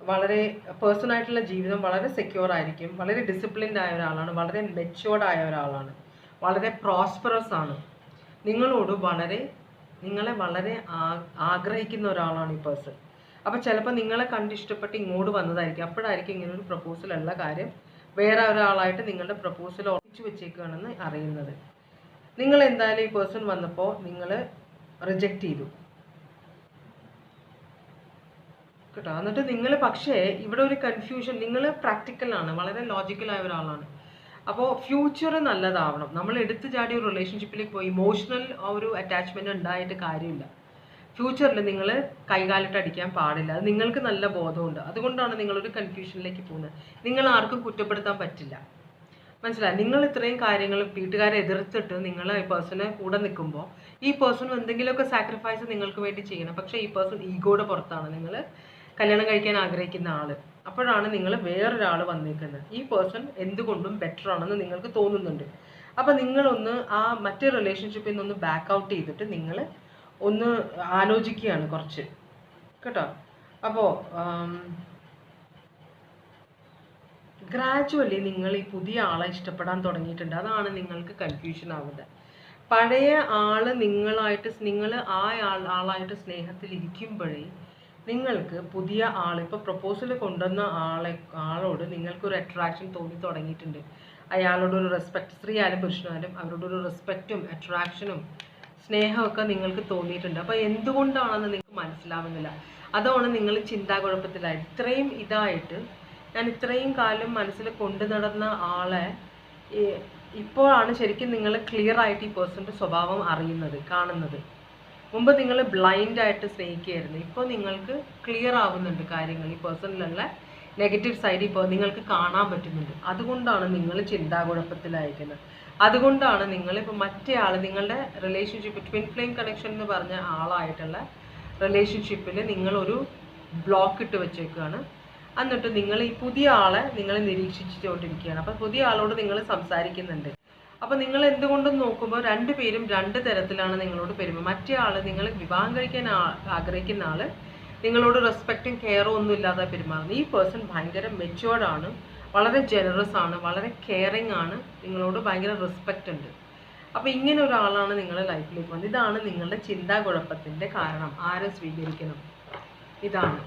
വളരെ പേഴ്സണായിട്ടുള്ള ജീവിതം വളരെ സെക്യൂർ ആയിരിക്കും, വളരെ ഡിസിപ്ലിൻഡ് ആയ ഒരാളാണ്, വളരെ മെച്യൂർഡ് ആയ ഒരാളാണ്, വളരെ പ്രോസ്പെറസ് ആണ്, നിങ്ങളെ വളരെ ആഗ്രഹിക്കുന്ന ഒരാളാണ് ഈ പേഴ്സൺ. അപ്പോൾ ചിലപ്പോൾ നിങ്ങളെ കണ്ടിഷ്ടപ്പെട്ട് ഇങ്ങോട്ട് വന്നതായിരിക്കും. അപ്പോഴായിരിക്കും ഇങ്ങനെ ഒരു പ്രപ്പോസൽ ഉള്ള കാര്യം വേറെ ഒരാളായിട്ട് നിങ്ങളുടെ പ്രപ്പോസൽ ഉറപ്പിച്ചു വെച്ചേക്കുകയാണെന്ന് അറിയുന്നത്. നിങ്ങൾ എന്തായാലും ഈ പേഴ്സൺ വന്നപ്പോൾ നിങ്ങൾ റിജക്റ്റ് ചെയ്തു കേട്ടോ. എന്നിട്ട് നിങ്ങൾ പക്ഷേ ഇവിടെ ഒരു കൺഫ്യൂഷൻ, നിങ്ങൾ പ്രാക്ടിക്കലാണ്, വളരെ ലോജിക്കലായ ഒരാളാണ്. അപ്പോൾ ഫ്യൂച്ചർ നല്ലതാവണം. നമ്മൾ എടുത്തു ചാടി ഒരു റിലേഷൻഷിപ്പിലേക്ക് പോയി ഇമോഷണൽ ഒരു അറ്റാച്ച്മെൻറ്റ് ഉണ്ടായിട്ട് കാര്യമില്ല. ഫ്യൂച്ചറിൽ നിങ്ങൾ കൈകാലിട്ട് അടിക്കാൻ പാടില്ല. അത് നിങ്ങൾക്ക് നല്ല ബോധമുണ്ട്. അതുകൊണ്ടാണ് നിങ്ങളൊരു കൺഫ്യൂഷനിലേക്ക് പോകുന്നത്. നിങ്ങൾ ആർക്കും കുറ്റപ്പെടുത്താൻ പറ്റില്ല, മനസ്സിലായി? നിങ്ങൾ ഇത്രയും കാര്യങ്ങൾ വീട്ടുകാരെ എതിർത്തിട്ട് നിങ്ങൾ ഈ പേഴ്സണ് കൂടെ നിൽക്കുമ്പോൾ ഈ പേഴ്സൺ എന്തെങ്കിലുമൊക്കെ സാക്രിഫൈസ് നിങ്ങൾക്ക് വേണ്ടി ചെയ്യണം. പക്ഷേ ഈ പേഴ്സൺ ഈഗോയുടെ പുറത്താണ് നിങ്ങൾ കല്യാണം കഴിക്കാൻ ആഗ്രഹിക്കുന്ന ആൾ. അപ്പോഴാണ് നിങ്ങൾ വേറൊരാൾ വന്നിരിക്കുന്നത്. ഈ പേഴ്സൺ എന്തുകൊണ്ടും ബെറ്റർ ആണെന്ന് നിങ്ങൾക്ക് തോന്നുന്നുണ്ട്. അപ്പോൾ നിങ്ങളൊന്ന് ആ മറ്റേ റിലേഷൻഷിപ്പിൽ നിന്നൊന്ന് ബാക്ക് ഔട്ട് ചെയ്തിട്ട് നിങ്ങൾ ഒന്ന് ആലോചിക്കുകയാണ് കുറച്ച് കേട്ടോ. അപ്പോൾ ഗ്രാജുവലി നിങ്ങൾ ഈ പുതിയ ആളെ ഇഷ്ടപ്പെടാൻ തുടങ്ങിയിട്ടുണ്ട്. അതാണ് നിങ്ങൾക്ക് കൺഫ്യൂഷൻ ആവുന്നത്. പഴയ ആൾ നിങ്ങൾ ആളായിട്ട് സ്നേഹത്തിൽ ഇരിക്കുമ്പോഴേ നിങ്ങൾക്ക് പുതിയ ആൾ, ഇപ്പോൾ പ്രപ്പോസൽ കൊണ്ടുവന്ന ആളോട് നിങ്ങൾക്കൊരു അട്രാക്ഷൻ തോന്നി തുടങ്ങിയിട്ടുണ്ട്. അയാളോടൊരു റെസ്പെക്റ്റ്, സ്ത്രീ ആയാലും പുരുഷനായാലും അവരോടൊരു റെസ്പെക്റ്റും അട്രാക്ഷനും സ്നേഹമൊക്കെ നിങ്ങൾക്ക് തോന്നിയിട്ടുണ്ട്. അപ്പോൾ എന്തുകൊണ്ടാണെന്ന് നിങ്ങൾക്ക് മനസ്സിലാവുന്നില്ല. അതാണ് നിങ്ങൾ ചിന്താകുഴപ്പത്തിലായി. ഇത്രയും ഇതായിട്ട് ഞാൻ ഇത്രയും കാലം മനസ്സിൽ കൊണ്ടു നടന്ന ആളെ ഇപ്പോഴാണ് ശരിക്കും നിങ്ങൾ ക്ലിയർ ആയിട്ട് ഈ പേഴ്സൻ്റെ സ്വഭാവം അറിയുന്നത്, കാണുന്നത്. മുമ്പ് നിങ്ങൾ ബ്ലൈൻഡായിട്ട് സ്നേഹിക്കുകയായിരുന്നു. ഇപ്പോൾ നിങ്ങൾക്ക് ക്ലിയർ ആവുന്നുണ്ട് കാര്യങ്ങൾ. ഈ പേഴ്സണിലുള്ള നെഗറ്റീവ് സൈഡ് ഇപ്പോൾ നിങ്ങൾക്ക് കാണാൻ പറ്റുന്നുണ്ട്. അതുകൊണ്ടാണ് നിങ്ങൾ ചിന്താകുഴപ്പത്തിലായിരിക്കുന്നത്. അതുകൊണ്ടാണ് നിങ്ങളിപ്പോൾ മറ്റേ ആൾ നിങ്ങളുടെ റിലേഷൻഷിപ്പ് ട്വിൻ ഫ്ലെയിം കണക്ഷൻ എന്ന് പറഞ്ഞ ആളായിട്ടുള്ള റിലേഷൻഷിപ്പിൽ നിങ്ങളൊരു ബ്ലോക്ക് ഇട്ട് വെച്ചേക്കുകയാണ്. എന്നിട്ട് നിങ്ങൾ ഈ പുതിയ ആളെ നിങ്ങൾ നിരീക്ഷിച്ചുകൊണ്ടിരിക്കുകയാണ്. അപ്പോൾ പുതിയ ആളോട് നിങ്ങൾ സംസാരിക്കുന്നുണ്ട്. അപ്പോൾ നിങ്ങൾ എന്തുകൊണ്ടും നോക്കുമ്പോൾ രണ്ടുപേരും രണ്ട് തരത്തിലാണ് നിങ്ങളോട് പെരുമാറുക. മറ്റേ ആൾ, നിങ്ങൾ വിവാഹം കഴിക്കാൻ ആഗ്രഹിക്കുന്ന ആൾ നിങ്ങളോട് റെസ്പെക്റ്റും കെയറും ഒന്നും ഇല്ലാതെ പെരുമാറുന്നു. ഈ പേഴ്സൺ ഭയങ്കര മെച്യൂർഡ് ആണ്, വളരെ ജനറസ് ആണ്, വളരെ കെയറിങ് ആണ്, നിങ്ങളോട് ഭയങ്കര റെസ്പെക്റ്റ് ഉണ്ട്. അപ്പോൾ ഇങ്ങനെ ഒരാളാണ് നിങ്ങളുടെ ലൈഫിലേക്ക് വന്നത്. ഇതാണ് നിങ്ങളുടെ ചിന്താകുഴപ്പത്തിൻ്റെ കാരണം. ആരെ സ്വീകരിക്കണം, ഇതാണ്.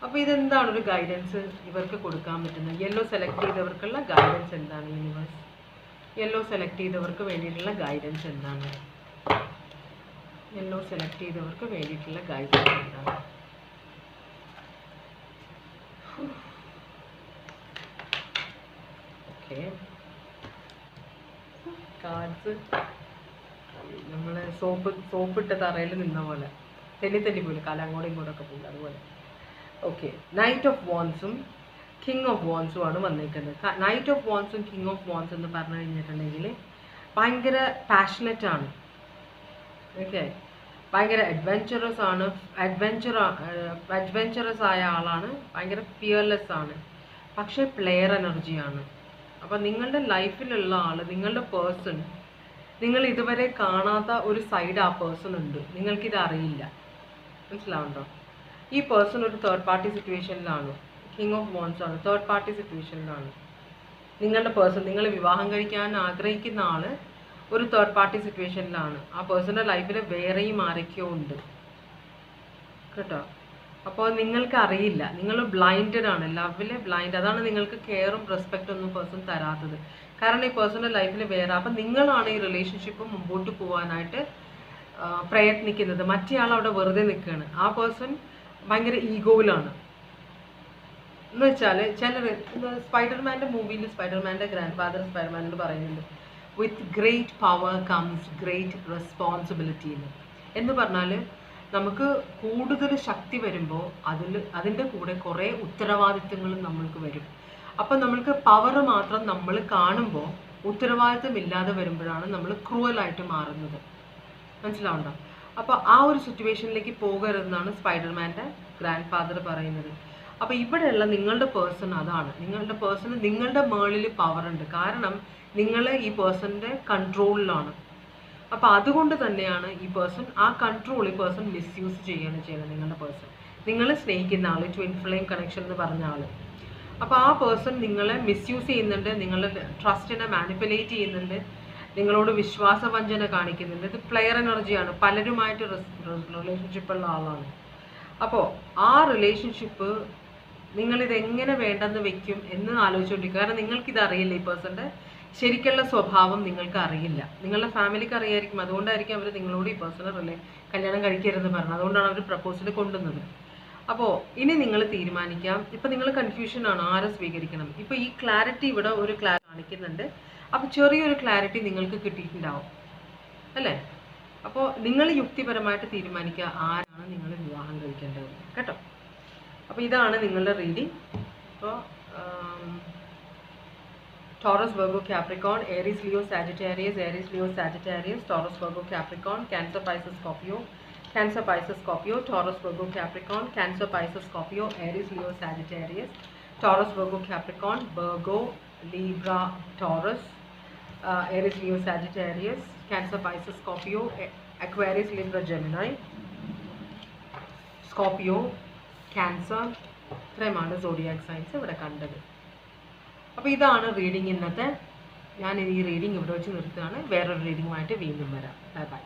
അപ്പോൾ ഇതെന്താണ് ഒരു ഗൈഡൻസ് ഇവർക്ക് കൊടുക്കാൻ പറ്റുന്നത്? യെല്ലോ സെലക്ട് ചെയ്തവർക്കുള്ള ഗൈഡൻസ് എന്താണ് യൂണിവേഴ്സ്? യെല്ലോ സെലക്ട് ചെയ്തവർക്ക് വേണ്ടിയിട്ടുള്ള ഗൈഡൻസ് എന്താണ്? യെല്ലോ സെലക്ട് ചെയ്തവർക്ക് വേണ്ടിയിട്ടുള്ള ഗൈഡൻസ് എന്താണ്? ഓക്കെ, കാർഡ്സ് നമ്മൾ സോപ്പിട്ട തറയിൽ നിന്ന പോലെ തെന്നി പോലെ കാലങ്ങോടും ഇങ്ങോട്ടൊക്കെ പോകില്ല, അതുപോലെ. ഓക്കെ, നൈറ്റ് ഓഫ് വാൻസും കിങ് ഓഫ് വാൻസും ആണ് വന്നേക്കുന്നത്. നൈറ്റ് ഓഫ് വാൻസും കിങ് ഓഫ് വാൻസ് എന്ന് പറഞ്ഞു കഴിഞ്ഞിട്ടുണ്ടെങ്കിൽ ഭയങ്കര പാഷനറ്റ് ആണ്. ഓക്കെ, ഭയങ്കര അഡ്വെഞ്ചറസ് ആണ്, അഡ്വെഞ്ചറസ് ആയ ആളാണ്, ഭയങ്കര ഫിയർലെസ് ആണ്, പക്ഷേ പ്ലെയർ എനർജിയാണ്. അപ്പം നിങ്ങളുടെ ലൈഫിലുള്ള ആൾ, നിങ്ങളുടെ പേഴ്സൺ, നിങ്ങൾ ഇതുവരെ കാണാത്ത ഒരു സൈഡ് ആ പേഴ്സൺ ഉണ്ട്, നിങ്ങൾക്കിത് അറിയില്ല. മനസ്സിലാവുണ്ടോ? ഈ പേഴ്സൺ ഒരു തേർഡ് പാർട്ടി സിറ്റുവേഷനിലാണ്. കിങ് ഓഫ് വാൻസ് ആണ്, തേർഡ് പാർട്ടി സിറ്റുവേഷനിലാണ് നിങ്ങളുടെ പേഴ്സൺ. നിങ്ങൾ വിവാഹം കഴിക്കാൻ ആഗ്രഹിക്കുന്ന ആൾ ഒരു തേർഡ് പാർട്ടി സിറ്റുവേഷനിലാണ്. ആ പേഴ്സണിൻ്റെ ലൈഫിൽ വേറെയും ആരൊക്കെയോ ഉണ്ട് കേട്ടോ. അപ്പോൾ നിങ്ങൾക്ക് അറിയില്ല, നിങ്ങൾ ബ്ലൈൻഡഡ് ആണ്, ലവിൽ ബ്ലൈൻഡ്. അതാണ് നിങ്ങൾക്ക് കെയറും റെസ്പെക്റ്റ് ഒന്നും പേഴ്സൺ തരാത്തത്. കാരണം ഈ പേഴ്സണിൻ്റെ ലൈഫിൽ വേറെ. അപ്പം നിങ്ങളാണ് ഈ റിലേഷൻഷിപ്പ് മുമ്പോട്ട് പോകാനായിട്ട് പ്രയത്നിക്കുന്നത്. മറ്റേ ആൾ അവിടെ വെറുതെ നിൽക്കുകയാണ്. ആ പേഴ്സൺ ഭയങ്കര ഈഗോയിലാണ്. എന്ന് വെച്ചാൽ ചിലർ സ്പൈഡർമാൻ്റെ മൂവിയിൽ സ്പൈഡർമാൻ്റെ ഗ്രാൻഡ് ഫാദർ സ്പൈഡർമാനോട് പറയുന്നുണ്ട്, with great power comes great responsibility എന്ന് പറഞ്ഞാൽ നമുക്ക് കൂടുതൽ ശക്തി വരുമ്പോൾ അതിൻ്റെ കൂടെ കുറേ ഉത്തരവാദിത്തങ്ങളും നമ്മൾക്ക് വരും. അപ്പം നമ്മൾക്ക് പവർ മാത്രം നമ്മൾ കാണുമ്പോൾ ഉത്തരവാദിത്തം ഇല്ലാതെ വരുമ്പോഴാണ് നമ്മൾ ക്രൂവലായിട്ട് മാറുന്നത്. മനസ്സിലാവുണ്ടോ? അപ്പോൾ ആ ഒരു സിറ്റുവേഷനിലേക്ക് പോകരുതെന്നാണ് സ്പൈഡർമാൻ്റെ ഗ്രാൻഡ് ഫാദർ പറയുന്നത്. അപ്പോൾ ഇവിടെയുള്ള നിങ്ങളുടെ പേഴ്സൺ അതാണ്. നിങ്ങളുടെ പേഴ്സണ് നിങ്ങളുടെ മേളിൽ പവർ ഉണ്ട്. കാരണം നിങ്ങൾ ഈ പേഴ്സണിൻ്റെ കൺട്രോളിലാണ്. അപ്പോൾ അതുകൊണ്ട് തന്നെയാണ് ഈ പേഴ്സൺ ആ കൺട്രോൾ ഈ പേഴ്സൺ മിസ്യൂസ് ചെയ്യുകയാണ് ചെയ്യുന്നത്. നിങ്ങളുടെ പേഴ്സൺ, നിങ്ങൾ സ്നേഹിക്കുന്ന ആൾ, ട്വിൻ ഫ്ലെയിം കണക്ഷൻ എന്ന് പറഞ്ഞ ആൾ. അപ്പോൾ ആ പേഴ്സൺ നിങ്ങളെ മിസ്യൂസ് ചെയ്യുന്നുണ്ട്, നിങ്ങളുടെ ട്രസ്റ്റിനെ മാനിപ്പുലേറ്റ് ചെയ്യുന്നുണ്ട്, നിങ്ങളോട് വിശ്വാസവഞ്ചന കാണിക്കുന്നുണ്ട്. ഇത് പ്ലെയർ എനർജിയാണ്, പലരുമായിട്ട് റിലേഷൻഷിപ്പുള്ള ആളാണ്. അപ്പോൾ ആ റിലേഷൻഷിപ്പ് നിങ്ങളിതെങ്ങനെ വേണ്ടെന്ന് വെക്കും എന്ന് ആലോചിച്ചുകൊണ്ടിരിക്കുക. കാരണം നിങ്ങൾക്കിത് അറിയില്ല, ഈ പേഴ്സൻ്റെ ശരിക്കുള്ള സ്വഭാവം നിങ്ങൾക്ക് അറിയില്ല. നിങ്ങളുടെ ഫാമിലിക്ക് അറിയായിരിക്കും. അതുകൊണ്ടായിരിക്കും അവർ നിങ്ങളോട് ഈ പേഴ്സണൽ കല്യാണം കഴിക്കരുതെന്ന് പറഞ്ഞത്. അതുകൊണ്ടാണ് അവർ പ്രപ്പോസൽ കൊണ്ടുവന്നത്. അപ്പോൾ ഇനി നിങ്ങൾ തീരുമാനിക്കാം. ഇപ്പം നിങ്ങൾ കൺഫ്യൂഷനാണ് ആരെ സ്വീകരിക്കണം. ഇപ്പോൾ ഈ ക്ലാരിറ്റി ഇവിടെ ഒരു ക്ലാരിറ്റി കാണിക്കുന്നുണ്ട്. അപ്പോൾ ചെറിയൊരു ക്ലാരിറ്റി നിങ്ങൾക്ക് കിട്ടിയിട്ടുണ്ടാവും അല്ലേ? അപ്പോൾ നിങ്ങൾ യുക്തിപരമായിട്ട് തീരുമാനിക്കുക ആരാണ് നിങ്ങൾ വിവാഹം കഴിക്കേണ്ടത് കേട്ടോ. അപ്പോൾ ഇതാണ് നിങ്ങളുടെ റീഡിംഗ്. അപ്പോൾ Taurus, Virgo, Capricorn, Aries, Leo, Sagittarius, Aries, Leo, Sagittarius, Taurus, Virgo, Capricorn, Cancer, Pisces, Scorpio, Cancer, Pisces, Scorpio, Taurus, Virgo, Capricorn, Cancer, Pisces, Scorpio, Aries, Leo, Sagittarius, Taurus, Virgo, Capricorn, Virgo, Libra, Taurus, Aries, Leo, Sagittarius, Cancer, Pisces, Scorpio, Aquarius, Libra, Gemini, Scorpio, Cancer, ഇത്രയുമാണ് സോഡിയാക് സൈൻസ് ഇവിടെ കണ്ടത്. അപ്പോൾ ഇതാണ് റീഡിംഗ് ഇന്നത്തെ. ഞാൻ ഈ റീഡിംഗ് ഇവിടെ വെച്ച് നിർത്തുകയാണ്. വേറൊരു റീഡിങ്ങുമായിട്ട് വീണ്ടും വരാം. Bye bye.